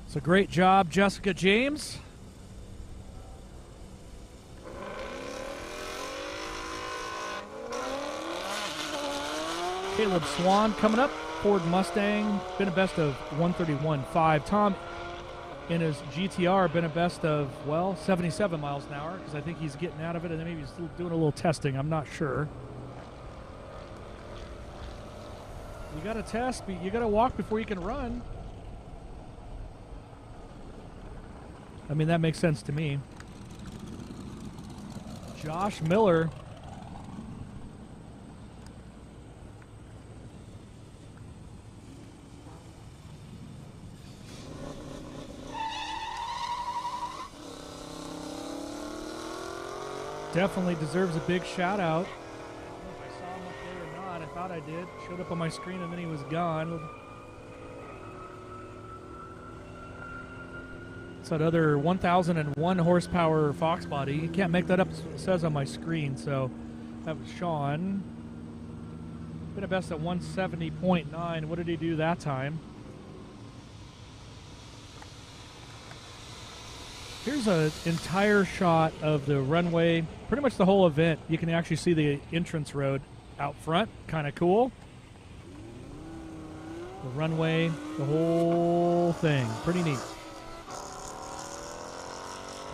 Speaker 1: So great job, Jessica James. Caleb Swan coming up. Ford Mustang, been a best of 131.5. Tom in his GTR been a best of, well, 77 miles an hour, because I think he's getting out of it, and then maybe he's still doing a little testing. I'm not sure. You got to test, but you got to walk before you can run. I mean, that makes sense to me. Josh Miller. Definitely deserves a big shout out. I don't know if I saw him up there or not. I thought I did. Showed up on my screen and then he was gone. It's that other 1,001 horsepower Fox body. You can't make that up, it says on my screen. So that was Sean. Been a best at 170.9. What did he do that time? Here's an entire shot of the runway, pretty much the whole event. You can actually see the entrance road out front, kind of cool. The runway, the whole thing, pretty neat.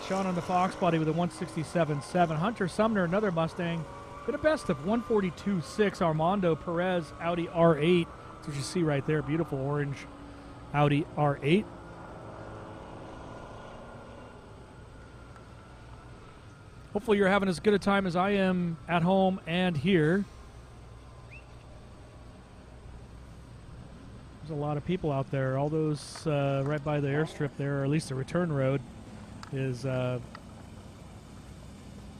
Speaker 1: Sean on the Fox body with a 167.7. Hunter Sumner, another Mustang, with a best of 142.6. Armando Perez, Audi R8. That's what you see right there, beautiful orange Audi R8. Hopefully you're having as good a time as I am at home and here. There's a lot of people out there. All those right by the airstrip there, or at least the return road, is, I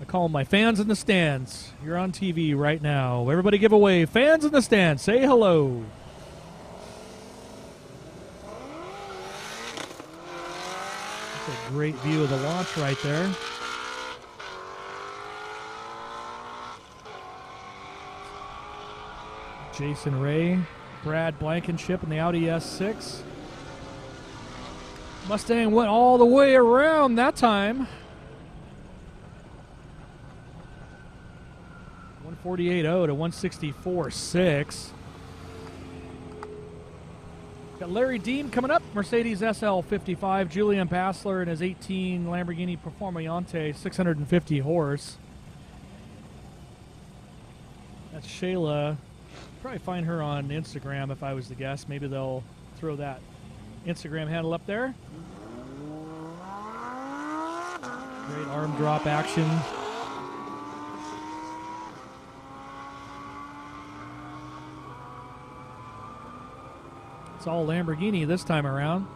Speaker 1: call them my fans in the stands. You're on TV right now. Everybody give away. Fans in the stands, say hello. That's a great view of the launch right there. Jason Ray, Brad Blankenship in the Audi S6. Mustang went all the way around that time. 148.0 to 164.6. Got Larry Deem coming up, Mercedes SL55. Julian Passler in his 18 Lamborghini Performante, 650 horse. That's Shayla. Probably find her on Instagram if I was the guest. Maybe they'll throw that Instagram handle up there. Great arm drop action. It's all Lamborghini this time around.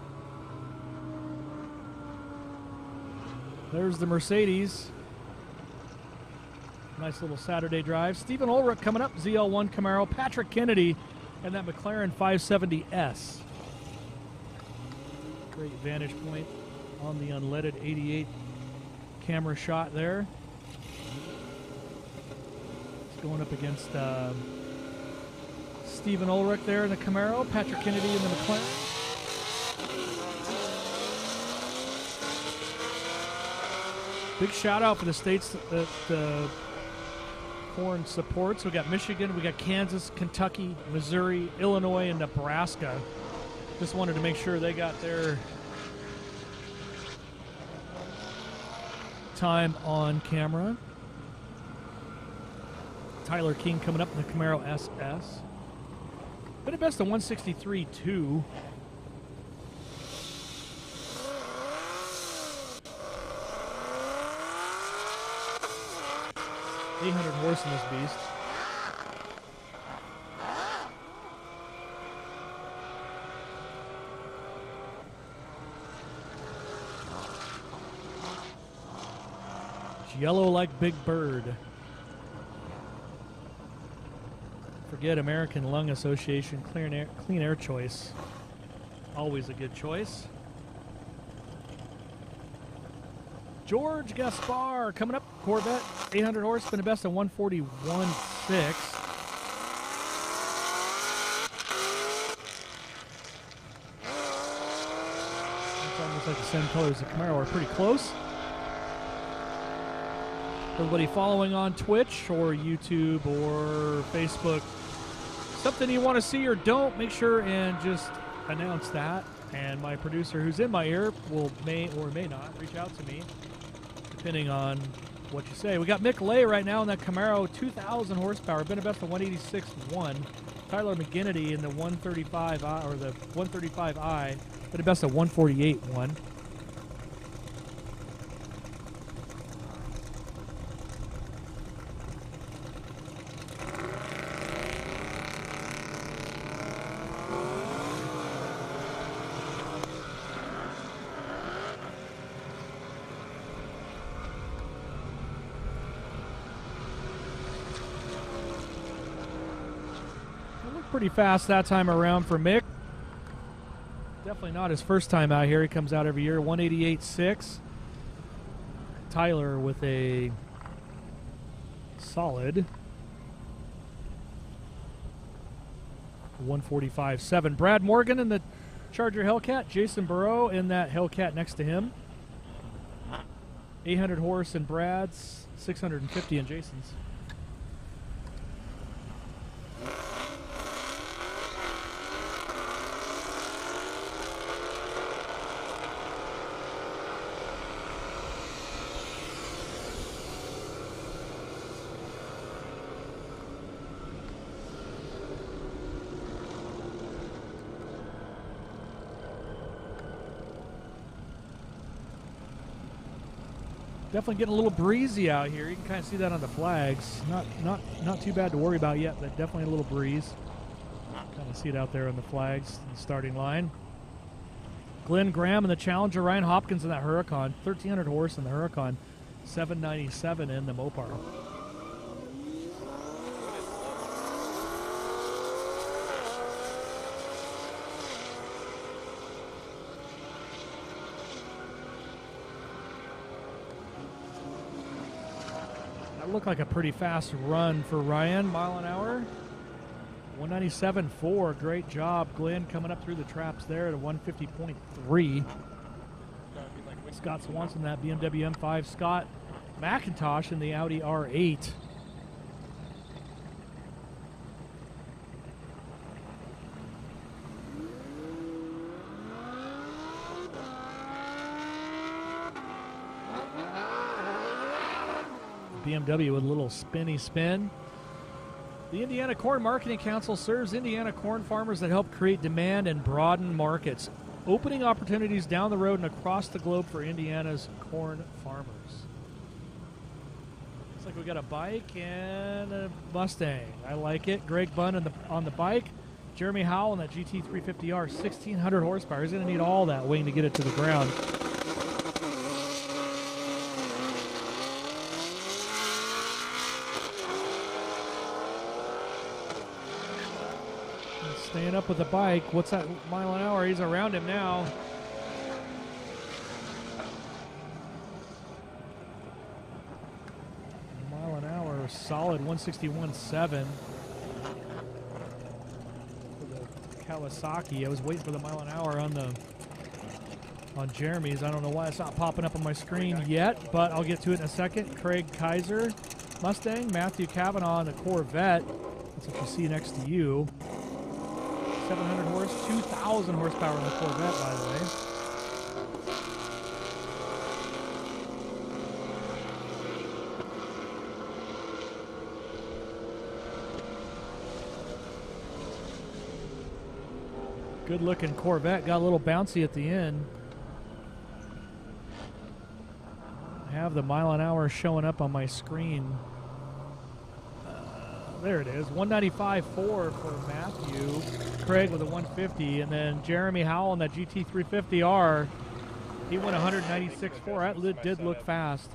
Speaker 1: There's the Mercedes. Nice little Saturday drive. Stephen Ulrich coming up, ZL1 Camaro. Patrick Kennedy and that McLaren 570S. Great vantage point on the unleaded 88 camera shot there. It's going up against Stephen Ulrich there in the Camaro. Patrick Kennedy in the McLaren. Big shout out for the states that Corn supports. We got Michigan, we got Kansas, Kentucky, Missouri, Illinois, and Nebraska. Just wanted to make sure they got their time on camera. Tyler King coming up in the Camaro SS. Been a best of 163.2. 800 horse in this beast. It's yellow like Big Bird. Forget American Lung Association clean air choice. Always a good choice. George Gaspar coming up, Corvette, 800 horse, been the best of 141.6. It's almost like the same colors as the Camaro are pretty close. Everybody following on Twitch or YouTube or Facebook, something you want to see or don't, make sure and just announce that. And my producer, who's in my ear, may or may not reach out to me, depending on what you say. We got Mick Lay right now in that Camaro, 2,000 horsepower, been a best of 186.1. Tyler McGinnity in the 135i or the 135i, been a best of 148.1. pretty fast that time around for Mick. Definitely not his first time out here. He comes out every year. 188.6. Tyler with a solid 145.7. Brad Morgan in the Charger Hellcat. Jason Burrow in that Hellcat next to him. 800 horse in Brad's, 650 in Jason's. Definitely getting a little breezy out here. You can kind of see that on the flags. Not too bad to worry about yet, but definitely a little breeze. Kind of see it out there on the flags, the starting line. Glenn Graham in the Challenger. Ryan Hopkins in that Huracan. 1,300 horse in the Huracan. 797 in the Mopar. Looked like a pretty fast run for Ryan, mile an hour. 197.4, great job. Glenn coming up through the traps there at a 150.3. Scott Swanson, that BMW M5. Scott McIntosh in the Audi R8. BMW with a little spinny spin. The Indiana Corn Marketing Council serves Indiana corn farmers that help create demand and broaden markets, opening opportunities down the road and across the globe for Indiana's corn farmers. Looks like we got a bike and a Mustang. I like it. Greg Bunn on the bike. Jeremy Howell in that GT350R, 1,600 horsepower. He's going to need all that wing to get it to the ground. Staying up with the bike. What's that mile an hour? He's around him now. Mile an hour, solid 161.7 for the Kawasaki. I was waiting for the mile an hour on Jeremy's. I don't know why it's not popping up on my screen yet, but I'll get to it in a second. Craig Kaiser, Mustang. Matthew Kavanaugh on the Corvette. That's what you see next to you. 700 horse, 2,000 horsepower in the Corvette, by the way. Good looking Corvette, got a little bouncy at the end. I have the mile an hour showing up on my screen. There it is, 195.4 for Matthew. Craig with a 150, and then Jeremy Howell in that GT350R. He went 196.4. That did look fast.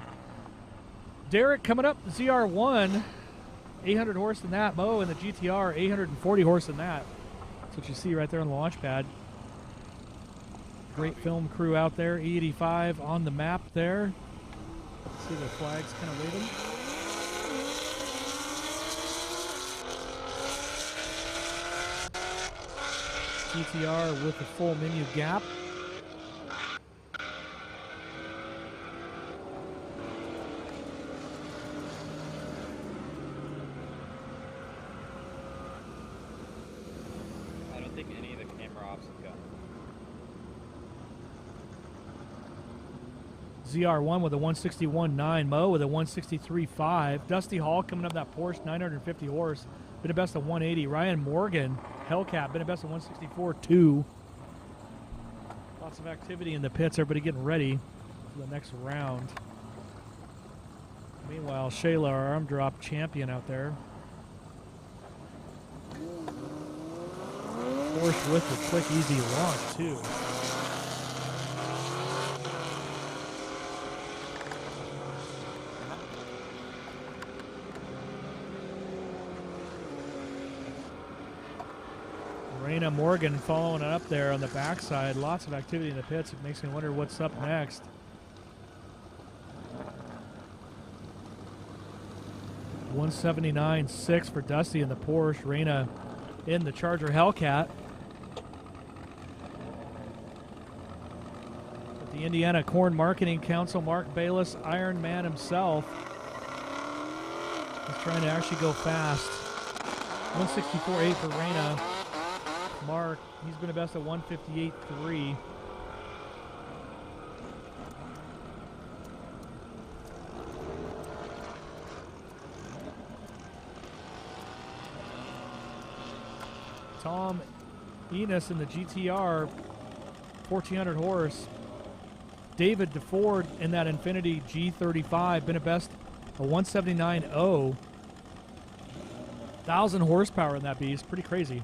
Speaker 1: Derek coming up, ZR1, 800 horse in that. Mo in the GTR, 840 horse in that. That's what you see right there on the launch pad. Great film crew out there. E85 on the map there. See the flags kind of waving. GTR with the full menu gap.
Speaker 6: I don't think any of the camera ops have gone.
Speaker 1: ZR1 with a 161.9. Mo with a 163.5. Dusty Hall coming up that Porsche, 950 horse. Been a best of 180. Ryan Morgan, Hellcat, been a best of 164.2. Lots of activity in the pits. Everybody getting ready for the next round. Meanwhile, Shayla, our arm drop champion out there. Porsche with a quick, easy launch, too. Raina Morgan following it up there on the backside. Lots of activity in the pits. It makes me wonder what's up next. $179.6 for Dusty in the Porsche. Raina in the Charger Hellcat. At the Indiana Corn Marketing Council, Mark Bayless, Iron Man himself, is trying to actually go fast. 164.8 for Raina. Mark, he's been a best at 158.3. Tom Enos in the GTR, 1400 horse. David DeFord in that Infinity G35, been a best a 179.0. 1,000 horsepower in that beast, pretty crazy.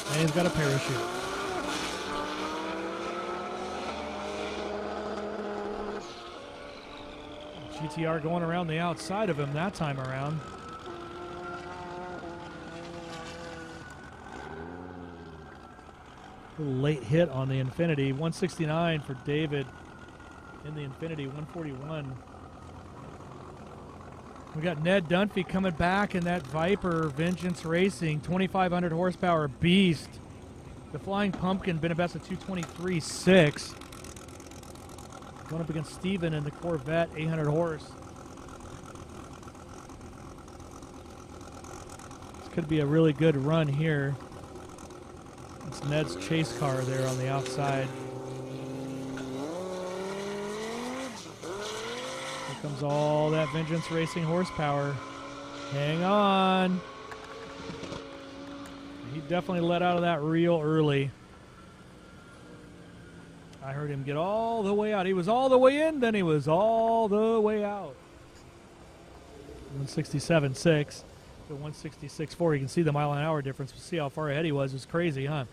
Speaker 1: And he's got a parachute. GTR going around the outside of him that time around. A little late hit on the Infinity. 169 for David in the Infinity. 141. We got Ned Dunphy coming back in that Viper Vengeance Racing 2,500 horsepower beast. The Flying Pumpkin been a best of 223.6. Going up against Steven in the Corvette 800 horse. This could be a really good run here. It's Ned's chase car there on the outside. Here comes all that Vengeance Racing horsepower. Hang on. He definitely let out of that real early. I heard him get all the way out. He was all the way in, then he was all the way out. 167.6 to 166.4. You can see the mile-an-hour difference. We'll see how far ahead he was. It was crazy, huh?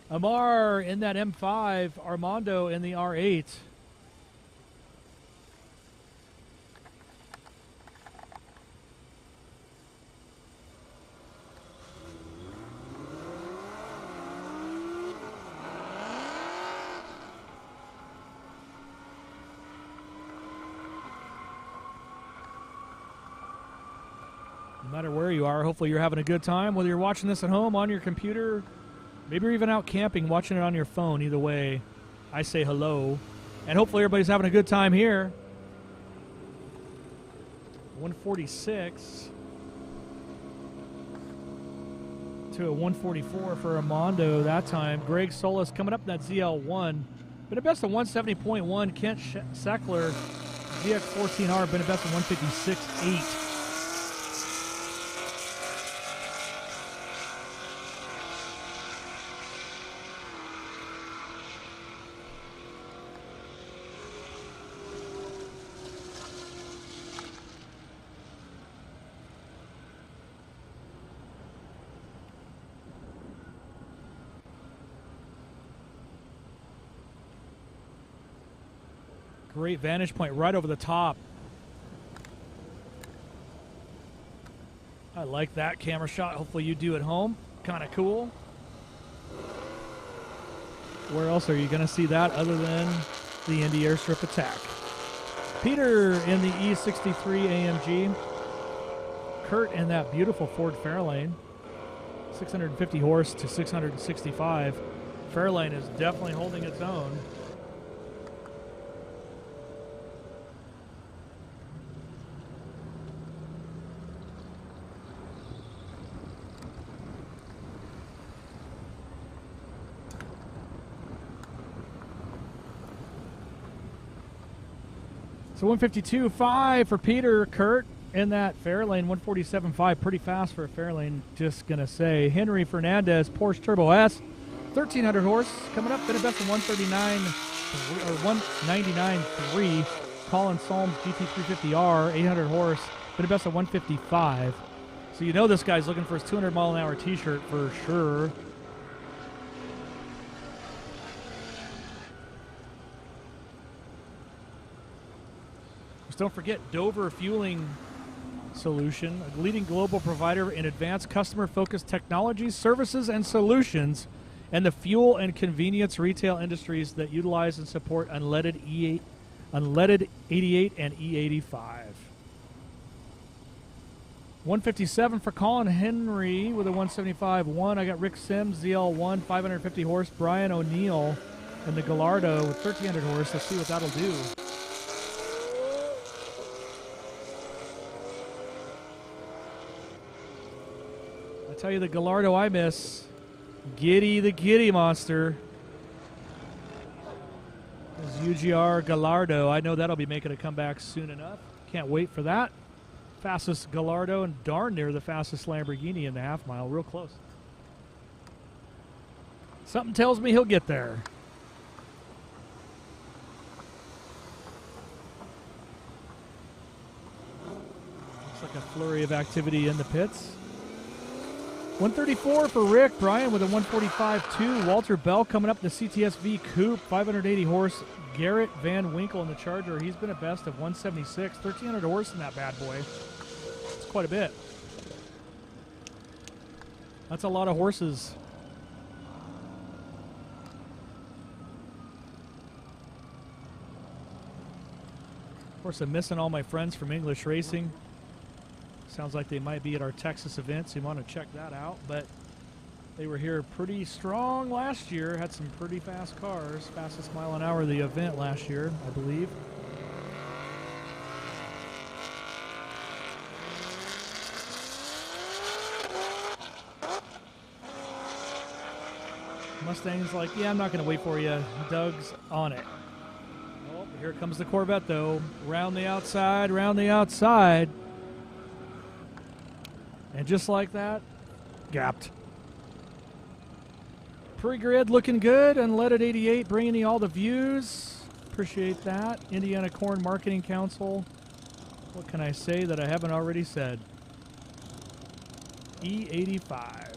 Speaker 1: Amar in that M5. Armando in the R8. No matter where you are, hopefully you're having a good time. Whether you're watching this at home, on your computer, maybe you're even out camping, watching it on your phone. Either way, I say hello. And hopefully everybody's having a good time here. 146 to a 144 for Armando that time. Greg Solis coming up in that ZL1. Been a best of 170.1. Kent Seckler, ZX14R, been a best of 156.8. Great vantage point right over the top. I like that camera shot. Hopefully you do at home. Kind of cool. Where else are you going to see that other than the Indy Airstrip attack? Peter in the E63 AMG. Kurt in that beautiful Ford Fairlane. 650 horse to 665. Fairlane is definitely holding its own. So 152.5 for Peter. Kurt in that Fairlane. 147.5, pretty fast for a Fairlane, just going to say. Henry Fernandez, Porsche Turbo S. 1,300 horse. Coming up, been a best of 139 or 199.3. Colin Solms GT350R, 800 horse. Been a best of 155. So you know this guy's looking for his 200 mile an hour t-shirt for sure. folks. Don't forget Dover Refueling Solution, a leading global provider in advanced customer-focused technologies, services, and solutions, and the fuel and convenience retail industries that utilize and support unleaded 88 and E85. 157 for Colin Henry with a 175-1. I got Rick Sims, ZL1, 550 horse. Brian O'Neill and the Gallardo with 1,300 horse. Let's see what that'll do. I tell you, the Gallardo I miss. Giddy the Giddy monster. This UGR Gallardo. I know that'll be making a comeback soon enough. Can't wait for that. Fastest Gallardo and darn near the fastest Lamborghini in the half mile. Real close. Something tells me he'll get there. Looks like a flurry of activity in the pits. 134 for Rick. Brian with a 145-2. Walter Bell coming up in the CTSV Coupe. 580 horse. Garrett Van Winkle in the Charger. He's been a best of 176. 1,300 horse in that bad boy. It's quite a bit. That's a lot of horses. Of course, I'm missing all my friends from English Racing. Sounds like they might be at our Texas event, so you want to check that out. But they were here pretty strong last year. Had some pretty fast cars. Fastest mile an hour of the event last year, I believe. Mustang's like, yeah, I'm not going to wait for you. Doug's on it. Oh, here comes the Corvette, though. Round the outside, round the outside. And just like that, gapped. Pre-grid looking good. Unleaded 88 bringing you all the views. Appreciate that. Indiana Corn Marketing Council. What can I say that I haven't already said? E85.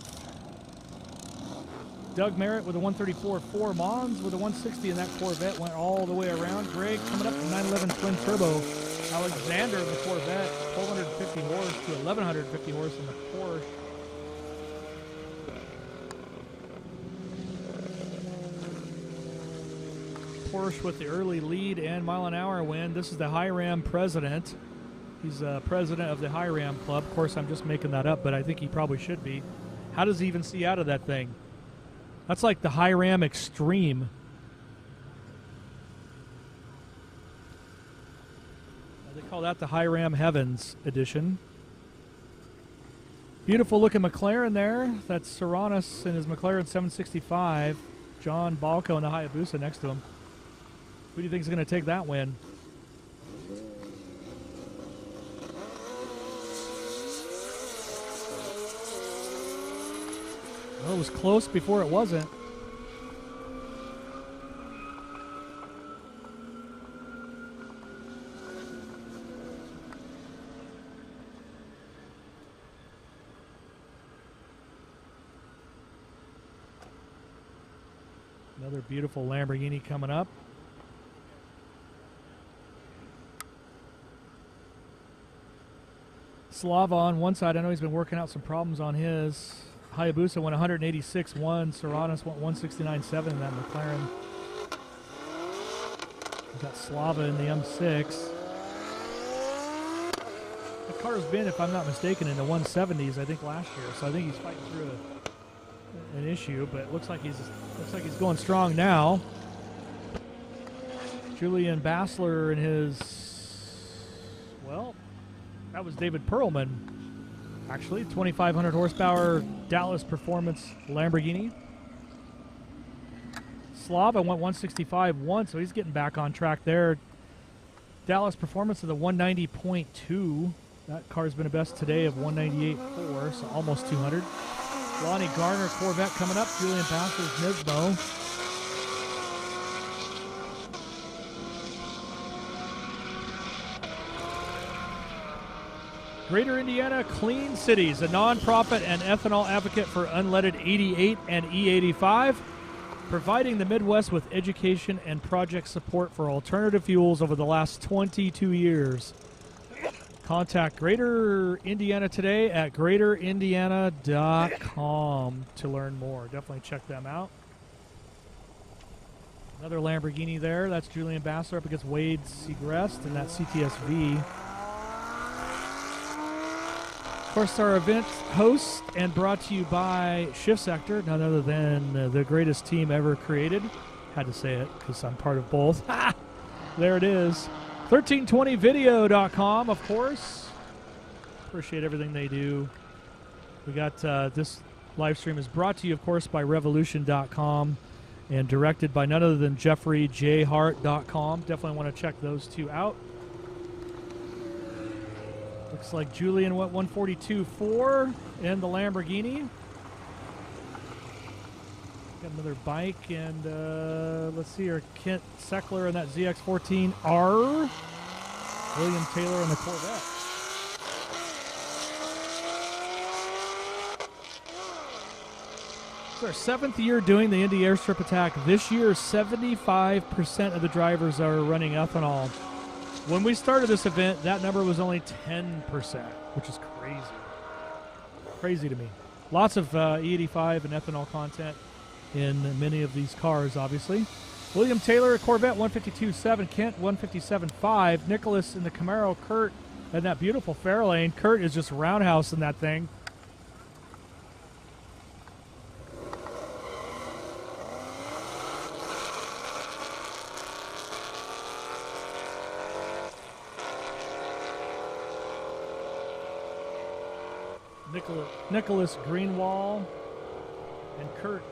Speaker 1: Doug Merritt with a 134.4. Mons with a 160 in that Corvette. Went all the way around. Greg coming up from 911 Twin Turbo. Alexander in the Corvette, 1,250 horse to 1,150 horse in the Porsche. Porsche with the early lead and mile an hour win. This is the High Ram president. He's president of the High Ram Club. Of course, I'm just making that up, but I think he probably should be. How does he even see out of that thing? That's like the High Ram Extreme. They call that the High Ram Heavens edition. Beautiful looking McLaren there. That's Serranos in his McLaren 765. John Balco in the Hayabusa next to him. Who do you think is going to take that win? Well, it was close before it wasn't. Another beautiful Lamborghini coming up. Slava on one side. I know he's been working out some problems on his. Hayabusa went 186.1. Serranos went 169.7 in that McLaren. We've got Slava in the M6. The car's been, if I'm not mistaken, in the 170s, I think, last year. So I think he's fighting through an issue, but it looks like he's going strong now. Julian Bassler in his, well, that was David Perlman, actually. 2,500 horsepower Dallas Performance Lamborghini. Slava went 165.1, so he's getting back on track there. Dallas Performance of the 190.2. That car's been a best today of 198.4, so almost 200. Lonnie Garner Corvette coming up. Julian Bassler's Nismo. Greater Indiana Clean Cities, a nonprofit and ethanol advocate for unleaded 88 and E85. providing the Midwest with education and project support for alternative fuels over the last 22 years. Contact Greater Indiana today at greaterindiana.com to learn more. Definitely check them out. Another Lamborghini there. That's Julian Bassler up against Wade Segrest in that CTSV. Of course, our event host and brought to you by Shift Sector, none other than the greatest team ever created. Had to say it because I'm part of both. There it is. 1320video.com, of course. Appreciate everything they do. We got this live stream is brought to you, of course, by revolution.com and directed by none other than jeffreyjhart.com. Definitely want to check those two out. Looks like Julian went 142.4 in the Lamborghini. Got another bike, and let's see here. Kent Seckler in that ZX14R. William Taylor in the Corvette. It's our 7th year doing the Indy Airstrip Attack. This year, 75% of the drivers are running ethanol. When we started this event, that number was only 10%, which is crazy. Crazy to me. Lots of E85 and ethanol content in many of these cars, obviously. William Taylor, Corvette 152.7, Kent 157.5, Nicholas in the Camaro, Kurt in that beautiful Fairlane. Kurt is just roundhouse in that thing. Nicholas Greenwall and Kurt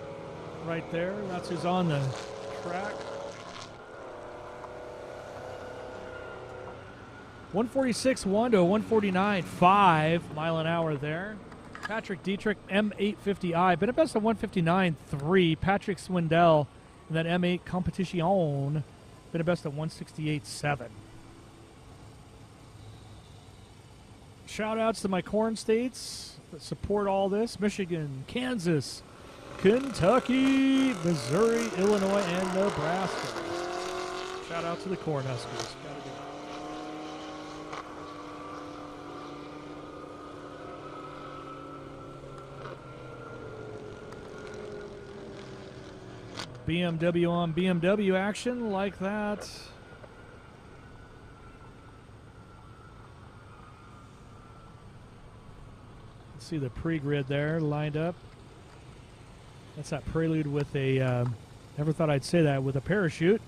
Speaker 1: right there. That's who's on the track. 146.1 to a 149.5 mile an hour there. Patrick Dietrich, M850i, been a best of 159.3. Patrick Swindell in that M8 Competition, been a best of 168.7. Shout outs to my corn states that support all this: Michigan, Kansas, Kentucky, Missouri, Illinois, and Nebraska. Shout out to the Cornhuskers. Gotta do it. BMW on BMW action like that. See the pre-grid there lined up. That's that Prelude with a, never thought I'd say that, with a parachute.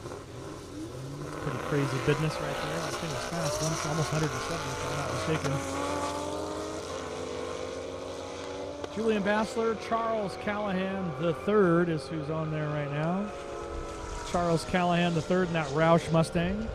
Speaker 1: Pretty crazy business right there. That thing was fast, almost 170 if I'm not mistaken. Julian Bassler, Charles Callahan III is who's on there right now. Charles Callahan III in that Roush Mustang.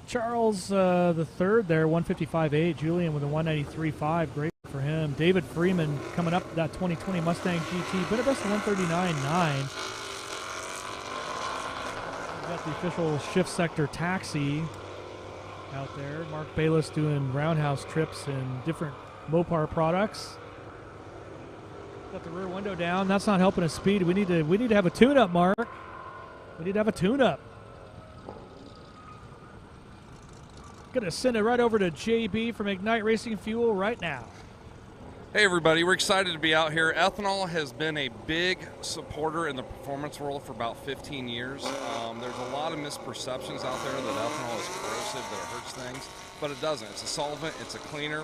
Speaker 1: Charles the third there, 155.8. Julian with a 193.5. Great for him. David Freeman coming up that 2020 Mustang GT. Been a best of 139.9. We've got the official Shift Sector taxi out there. Mark Bayless doing roundhouse trips and different Mopar products. Got the rear window down. That's not helping us speed. We need to have a tune-up, Mark. We need to have a tune-up. Gonna send it right over to JB from Ignite Racing Fuel right now.
Speaker 3: Hey everybody, we're excited to be out here. Ethanol has been a big supporter in the performance world for about 15 years. There's a lot of misperceptions out there that ethanol is corrosive, that it hurts things, but it doesn't. It's a solvent, it's a cleaner.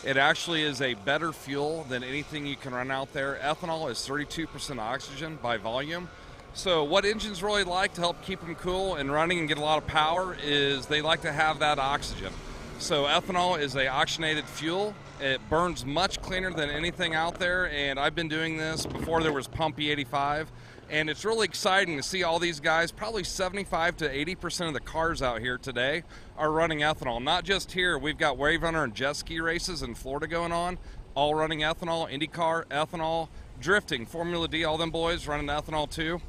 Speaker 3: It actually is a better fuel than anything you can run out there. Ethanol is 32% oxygen by volume. So what engines really like to help keep them cool and running and get a lot of power is they like to have that oxygen. So ethanol is a oxygenated fuel. It burns much cleaner than anything out there, and I've been doing this before there was Pump E85. And it's really exciting to see all these guys. Probably 75 to 80% of the cars out here today are running ethanol. Not just here. We've got wave runner and jet ski races in Florida going on, all running ethanol. IndyCar, ethanol. Drifting, Formula D, all them boys running ethanol too.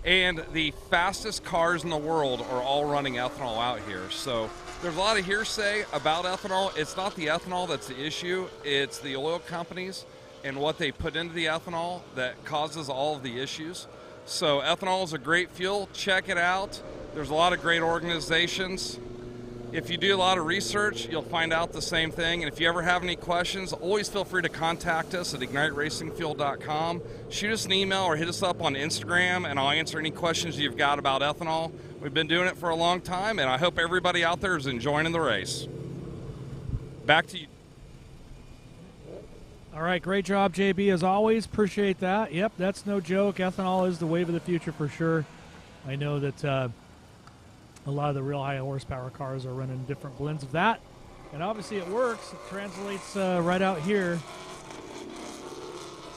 Speaker 3: And the fastest cars in the world are all running ethanol out here. So there's a lot of hearsay about ethanol. It's not the ethanol that's the issue. It's the oil companies and what they put into the ethanol that causes all of the issues. So ethanol is a great fuel. Check it out. There's a lot of great organizations. If you do a lot of research, you'll find out the same thing. And if you ever have any questions, always feel free to contact us at igniteracingfuel.com. Shoot us an email or hit us up on Instagram, and I'll answer any questions you've got about ethanol. We've been doing it for a long time, and I hope everybody out there is enjoying the race. Back to you.
Speaker 1: All right, great job, JB, as always. Appreciate that. Yep, that's no joke. Ethanol is the wave of the future for sure. I know that a lot of the real high horsepower cars are running different blends of that. And obviously it works. It translates right out here.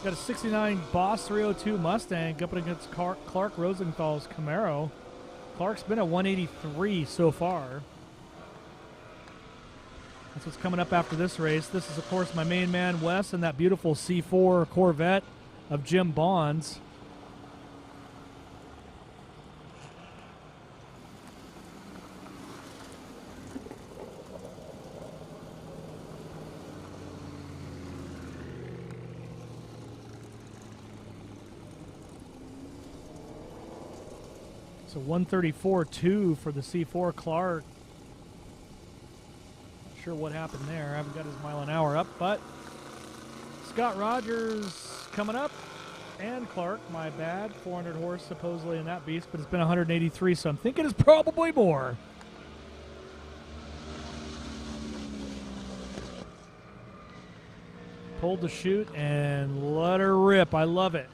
Speaker 1: Got a 69 Boss 302 Mustang up against Clark Rosenthal's Camaro. Clark's been at 183 so far. That's what's coming up after this race. This is, of course, my main man, Wes, and that beautiful C4 Corvette of Jim Bonds. So 134.2 for the C4 Clark. Not sure what happened there. I haven't got his mile an hour up, but Scott Rogers coming up, and Clark, my bad. 400 horse supposedly in that beast, but it's been 183, so I'm thinking it's probably more. Pulled the chute and let her rip. I love it.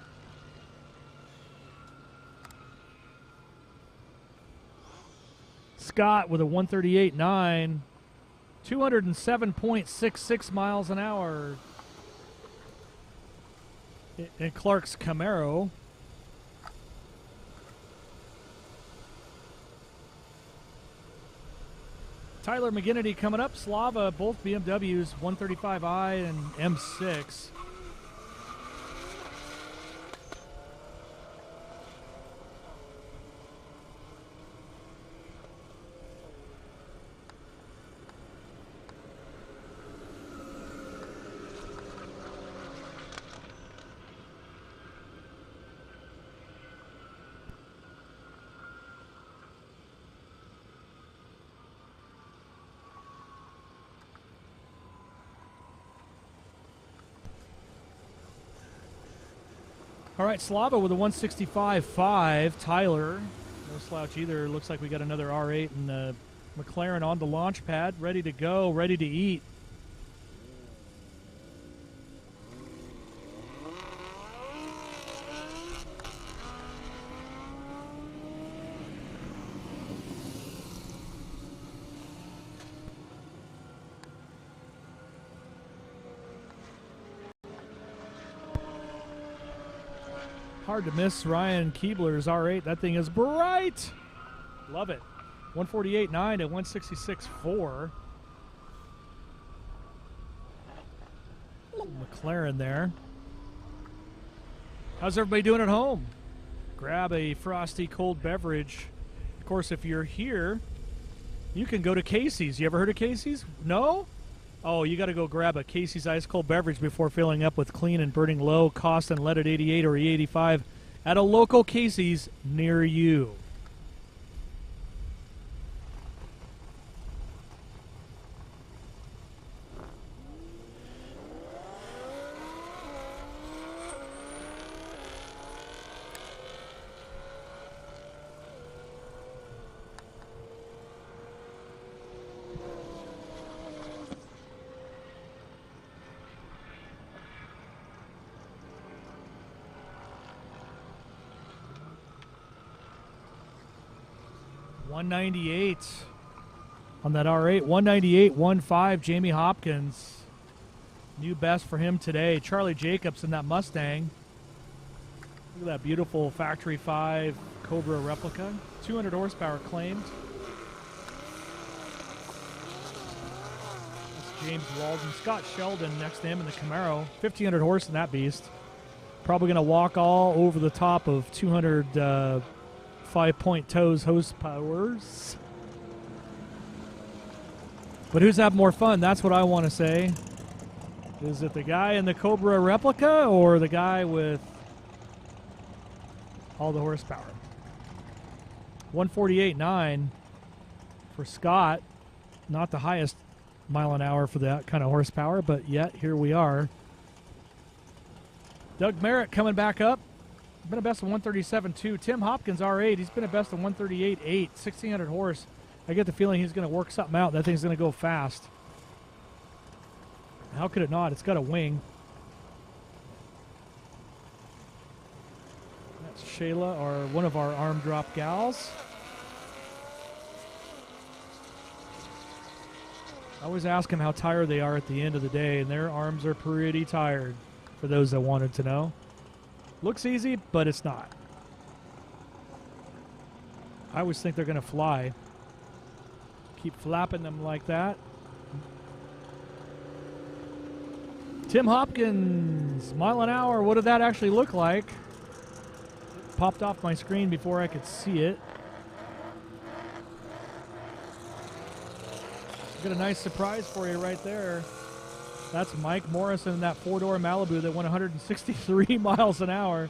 Speaker 1: Scott with a 138.9, 207.66 miles an hour. In Clark's Camaro. Tyler McGinnity coming up. Slava, both BMWs, 135i and M6. All right, Slava with a 165.5. Tyler, no slouch either. Looks like we got another R8 and McLaren on the launch pad, ready to go, ready to eat. Hard to miss Ryan Keebler's R8. That thing is bright. Love it. 148.9 at 166.4. McLaren there. How's everybody doing at home? Grab a frosty cold beverage. Of course, if you're here, you can go to Casey's. You ever heard of Casey's? No? Oh, you got to go grab a Casey's ice cold beverage before filling up with clean and burning low cost and leaded 88 or E85 at a local Casey's near you. .198 on that R8. 198.15. Jamie Hopkins. New best for him today. Charlie Jacobs in that Mustang. Look at that beautiful Factory 5 Cobra replica. 200 horsepower claimed. That's James Walden. Scott Sheldon next to him in the Camaro. 1,500 horse in that beast. Probably going to walk all over the top of 200 5-point toes horsepowers. But who's having more fun? That's what I want to say. Is it the guy in the Cobra replica or the guy with all the horsepower? 148.9 for Scott. Not the highest mile an hour for that kind of horsepower, but yet here we are. Doug Merritt coming back up. Been a best of 137.2. Tim Hopkins, R8. He's been a best of 138.8. 1,600 horse. I get the feeling he's going to work something out. That thing's going to go fast. How could it not? It's got a wing. That's Shayla, one of our arm drop gals. I always ask them how tired they are at the end of the day, and their arms are pretty tired, for those that wanted to know. Looks easy, but it's not. I always think they're going to fly. Keep flapping them like that. Tim Hopkins, mile an hour. What did that actually look like? It popped off my screen before I could see it. Got a nice surprise for you right there. That's Mike Morrison in that four-door Malibu that went 163 miles an hour.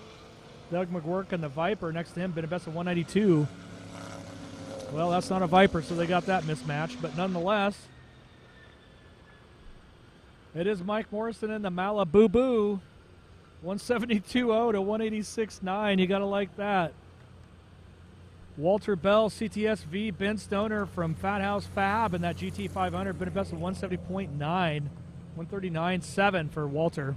Speaker 1: Doug McGuirk in the Viper next to him, been a best of 192. Well, that's not a Viper, so they got that mismatched. But nonetheless, it is Mike Morrison in the Malibu Boo. 172.0 to 186.9. You got to like that. Walter Bell, CTSV, Ben Stoner from Fat House Fab in that GT 500. Been a best of 170.9. 139.7 for Walter.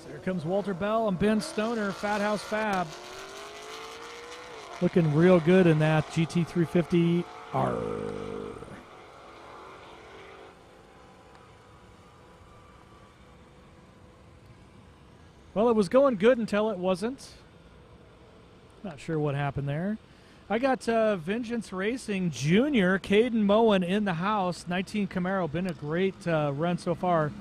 Speaker 1: Here comes Walter Bell and Ben Stoner, Fat House Fab. Looking real good in that GT350R. Well, it was going good until it wasn't. Not sure what happened there. I got Vengeance Racing Jr., Caden Moen in the house. 19 Camaro, been a great run so far.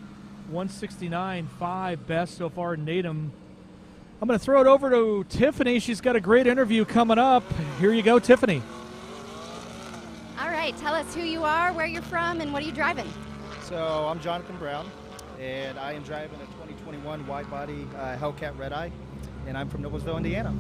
Speaker 1: 169.5 best so far, Natum. I'm going to throw it over to Tiffany. She's got a great interview coming up. Here you go, Tiffany.
Speaker 2: All right, tell us who you are, where you're from, and what are you driving?
Speaker 12: So I'm Jonathan Brown, and I am driving a 2021 wide-body Hellcat Red Eye, and I'm from Noblesville, Indiana.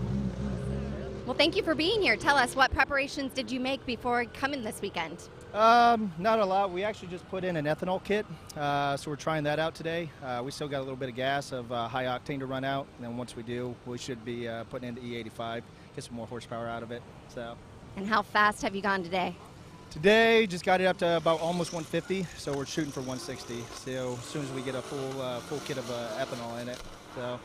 Speaker 2: Well, thank you for being here. Tell us, what preparations did you make before coming this weekend?
Speaker 12: Not a lot. We actually just put in an ethanol kit, so we're trying that out today. We still got a little bit of gas of high octane to run out, and then once we do, we should be putting in the E85, get some more horsepower out of it. So.
Speaker 2: And how fast have you gone today?
Speaker 12: Today, just got it up to about almost 150, so we're shooting for 160. So as soon as we get a full kit of ethanol in it. So.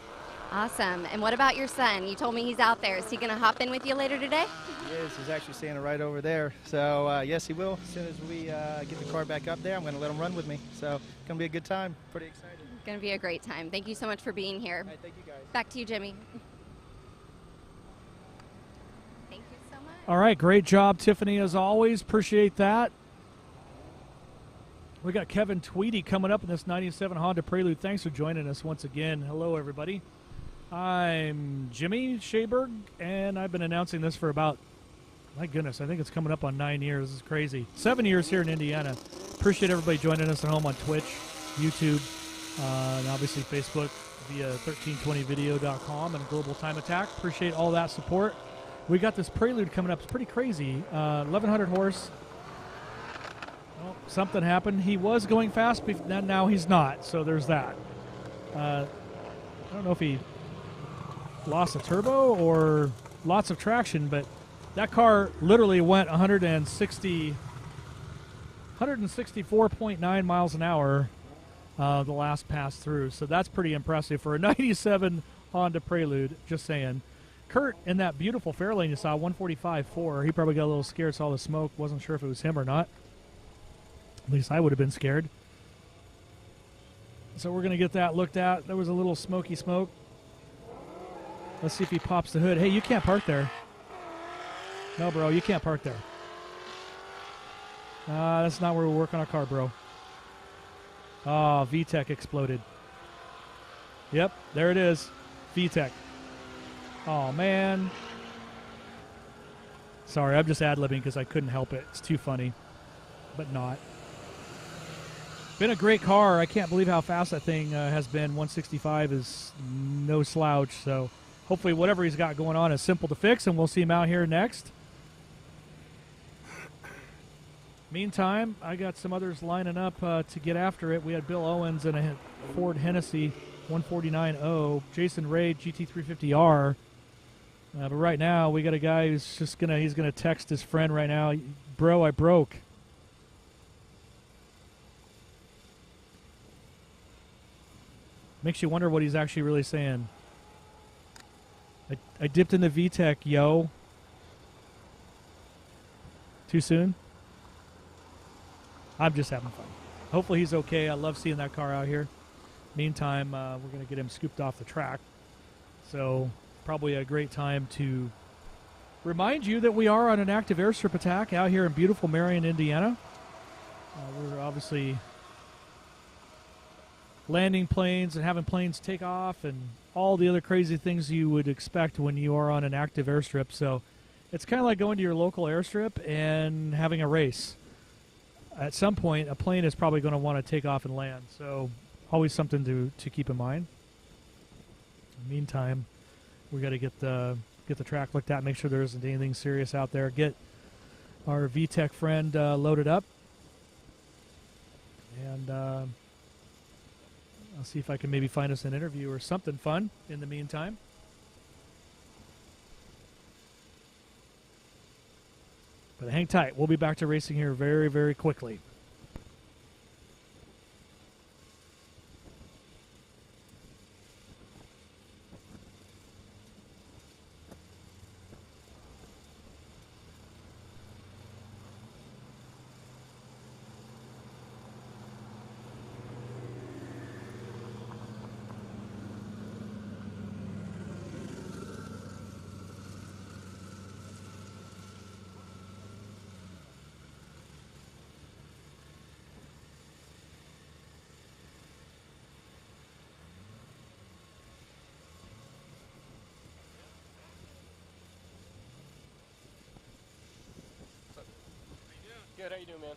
Speaker 2: Awesome. And what about your son? You told me he's out there. Is he going to hop in with you later today?
Speaker 12: He is. He's actually standing right over there. So, yes, he will. As soon as we get the car back up there, I'm going to let him run with me. So it's going to be a good time. Pretty excited.
Speaker 2: It's going to be a great time. Thank you so much for being here.
Speaker 12: All right, thank you, guys.
Speaker 2: Back to you, Jimmy. Thank you so much.
Speaker 1: All right, great job, Tiffany, as always. Appreciate that. We got Kevin Tweedy coming up in this 97 Honda Prelude. Thanks for joining us once again. Hello, everybody. I'm Jimmy Shaberg, and I've been announcing this for about, my goodness, I think it's coming up on 9 years. This is crazy. 7 years here in Indiana. Appreciate everybody joining us at home on Twitch, YouTube, and obviously Facebook via 1320video.com and Global Time Attack. Appreciate all that support. We got this Prelude coming up. It's pretty crazy. 1,100 horse. Well, something happened. He was going fast, now he's not, so there's that. I don't know if he loss of turbo or lots of traction, but that car literally went 164.9 miles an hour the last pass through. So that's pretty impressive for a 97 Honda Prelude, just saying. Kurt, in that beautiful Fairlane you saw, 145.4. He probably got a little scared, saw the smoke, wasn't sure if it was him or not. At least I would have been scared. So we're going to get that looked at. There was a little smoky smoke. Let's see if he pops the hood. Hey, you can't park there. No, bro, you can't park there. That's not where we work on our car, bro. Oh, VTEC exploded. Yep, there it is. VTEC. Oh, man. Sorry, I'm just ad-libbing because I couldn't help it. It's too funny, but not. Been a great car. I can't believe how fast that thing has been. 165 is no slouch, so hopefully whatever he's got going on is simple to fix, and we'll see him out here next. Meantime, I got some others lining up to get after it. We had Bill Owens and a Ford Hennessy 149.0, Jason Ray GT350R. But right now, we got a guy who's just he's gonna text his friend right now. Bro, I broke. Makes you wonder what he's actually really saying. I dipped in the VTEC, yo. Too soon? I'm just having fun. Hopefully he's okay. I love seeing that car out here. Meantime, we're going to get him scooped off the track. So probably a great time to remind you that we are on an active airstrip attack out here in beautiful Marion, Indiana. We're obviously landing planes and having planes take off and all the other crazy things you would expect when you are on an active airstrip. So it's kind of like going to your local airstrip and having a race. At some point, a plane is probably going to want to take off and land. So always something to keep in mind. In the meantime, we got to get the track looked at, make sure there isn't anything serious out there. Get our VTEC friend loaded up. And I'll see if I can maybe find us an interview or something fun in the meantime. But hang tight. We'll be back to racing here very, very quickly.
Speaker 8: Good, how you doing, man?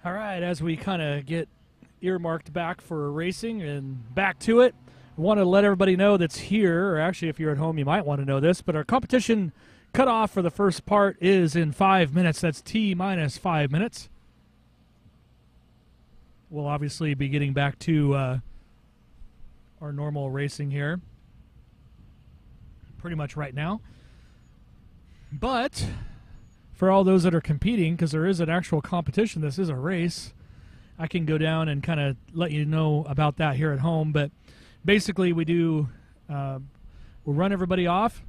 Speaker 1: All right, as we kind of get earmarked back for racing and back to it, I want to let everybody know that's here, or actually if you're at home you might want to know this, but our competition cutoff for the first part is in 5 minutes. That's T minus 5 minutes. We'll obviously be getting back to our normal racing here pretty much right now. But for all those that are competing, because there is an actual competition, this is a race, I can go down and kind of let you know about that here at home. But basically we do, we'll run everybody off.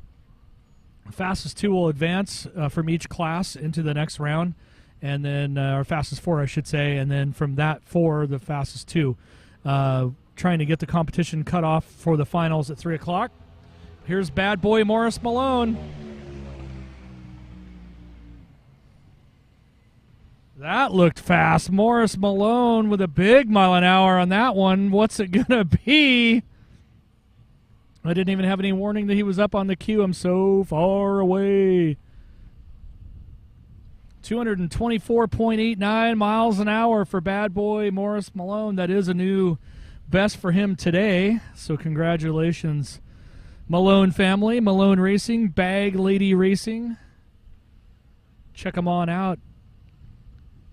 Speaker 1: Fastest two will advance from each class into the next round, and then, or fastest four, I should say, and then from that four, the fastest two. Trying to get the competition cut off for the finals at 3 o'clock. Here's bad boy Morris Malone. That looked fast. Morris Malone with a big mile an hour on that one. What's it going to be? I didn't even have any warning that he was up on the queue. I'm so far away. 224.89 miles an hour for bad boy Morris Malone. That is a new best for him today. So congratulations, Malone family, Malone Racing, Bag Lady Racing. Check them on out.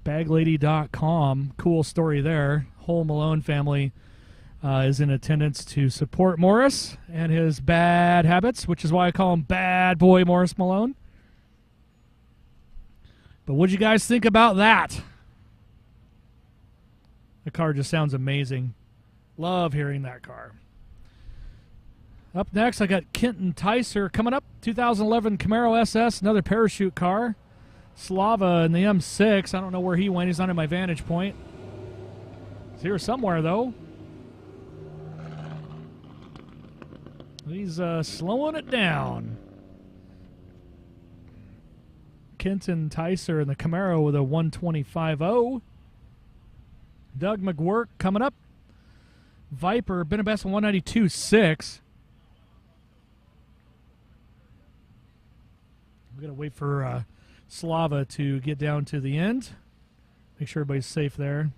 Speaker 1: Baglady.com. Cool story there. Whole Malone family is in attendance to support Morris and his bad habits, which is why I call him Bad Boy Morris Malone. But what'd you guys think about that? The car just sounds amazing. Love hearing that car. Up next, I got Kenton Tyser coming up. 2011 Camaro SS, another parachute car. Slava in the M6. I don't know where he went. He's not in my vantage point. He's here somewhere, though. He's slowing it down. Kenton Tyser in the Camaro with a 125.0. Doug McGuirk coming up. Viper, been a best 192.6. We're going to wait for Slava to get down to the end. Make sure everybody's safe there.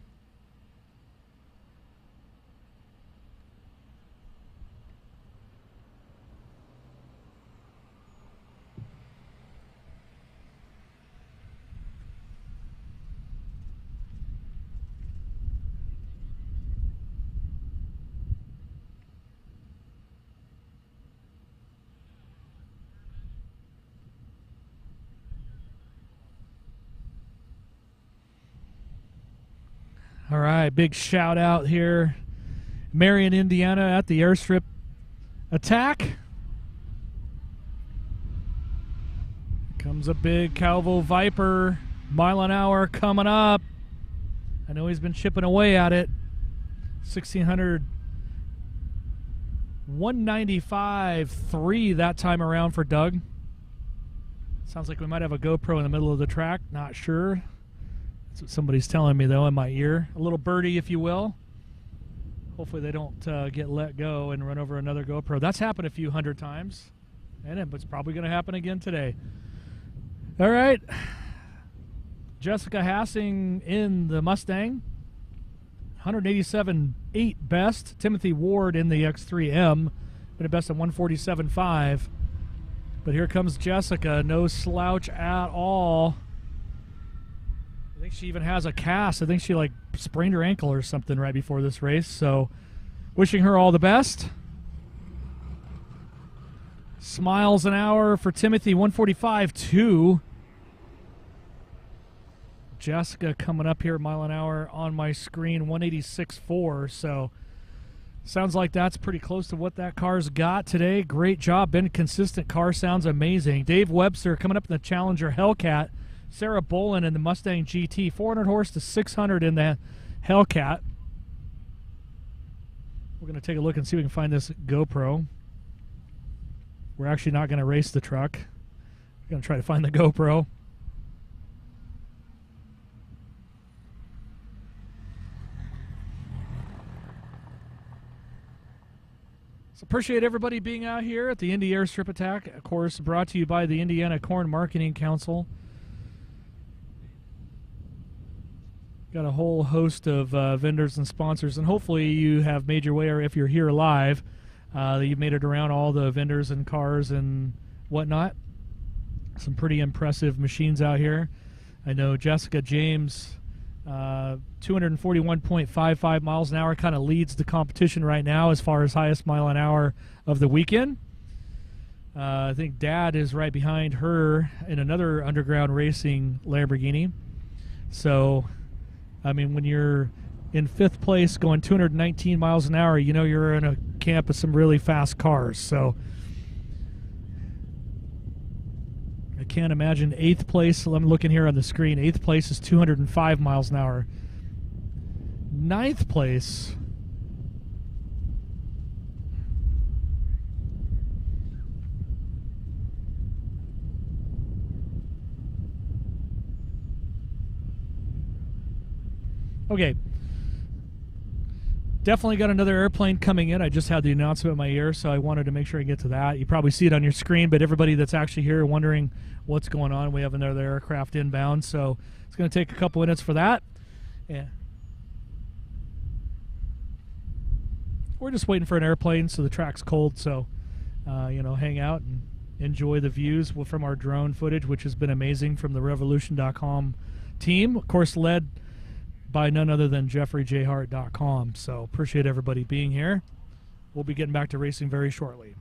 Speaker 1: All right, big shout out here. Marion, Indiana at the Airstrip attack. Comes a big Calvo Viper, mile an hour coming up. I know he's been chipping away at it. 1600, 195.3 that time around for Doug. Sounds like we might have a GoPro in the middle of the track. Not sure. That's what somebody's telling me, though, in my ear. A little birdie, if you will. Hopefully they don't get let go and run over another GoPro. That's happened a few hundred times, and it's probably going to happen again today. All right. Jessica Hassing in the Mustang. 187.8 best. Timothy Ward in the X3M. Been a best of 147.5. But here comes Jessica. No slouch at all. I think she even has a cast. I think she like sprained her ankle or something right before this race. So wishing her all the best. Smiles an hour for Timothy, 145.2. Jessica coming up here, mile an hour on my screen, 186.4. So sounds like that's pretty close to what that car's got today. Great job. Been consistent. Car sounds amazing. Dave Webster coming up in the Challenger Hellcat. Sarah Bolin in the Mustang GT, 400 horse to 600 in the Hellcat. We're going to take a look and see if we can find this GoPro. We're actually not going to race the truck. We're going to try to find the GoPro. So appreciate everybody being out here at the Indy Airstrip Attack. Of course, brought to you by the Indiana Corn Marketing Council. Got a whole host of vendors and sponsors, and hopefully you have made your way, or if you're here live, that you've made it around all the vendors and cars and whatnot. Some pretty impressive machines out here. I know Jessica James, 241.55 miles an hour, kind of leads the competition right now as far as highest mile an hour of the weekend. I think Dad is right behind her in another underground racing Lamborghini. So, I mean, when you're in 5th place going 219 miles an hour, you know you're in a camp of some really fast cars. So I can't imagine 8th place. I'm looking here on the screen. 8th place is 205 miles an hour. 9th place, okay, definitely got another airplane coming in. I just had the announcement in my ear, so I wanted to make sure I get to that. You probably see it on your screen, but everybody that's actually here wondering what's going on, we have another aircraft inbound, so it's going to take a couple minutes for that. Yeah. We're just waiting for an airplane, so the track's cold, so you know, hang out and enjoy the views from our drone footage, which has been amazing from the Revolution.com team, of course led by none other than JeffreyJHart.com. So appreciate everybody being here. We'll be getting back to racing very shortly.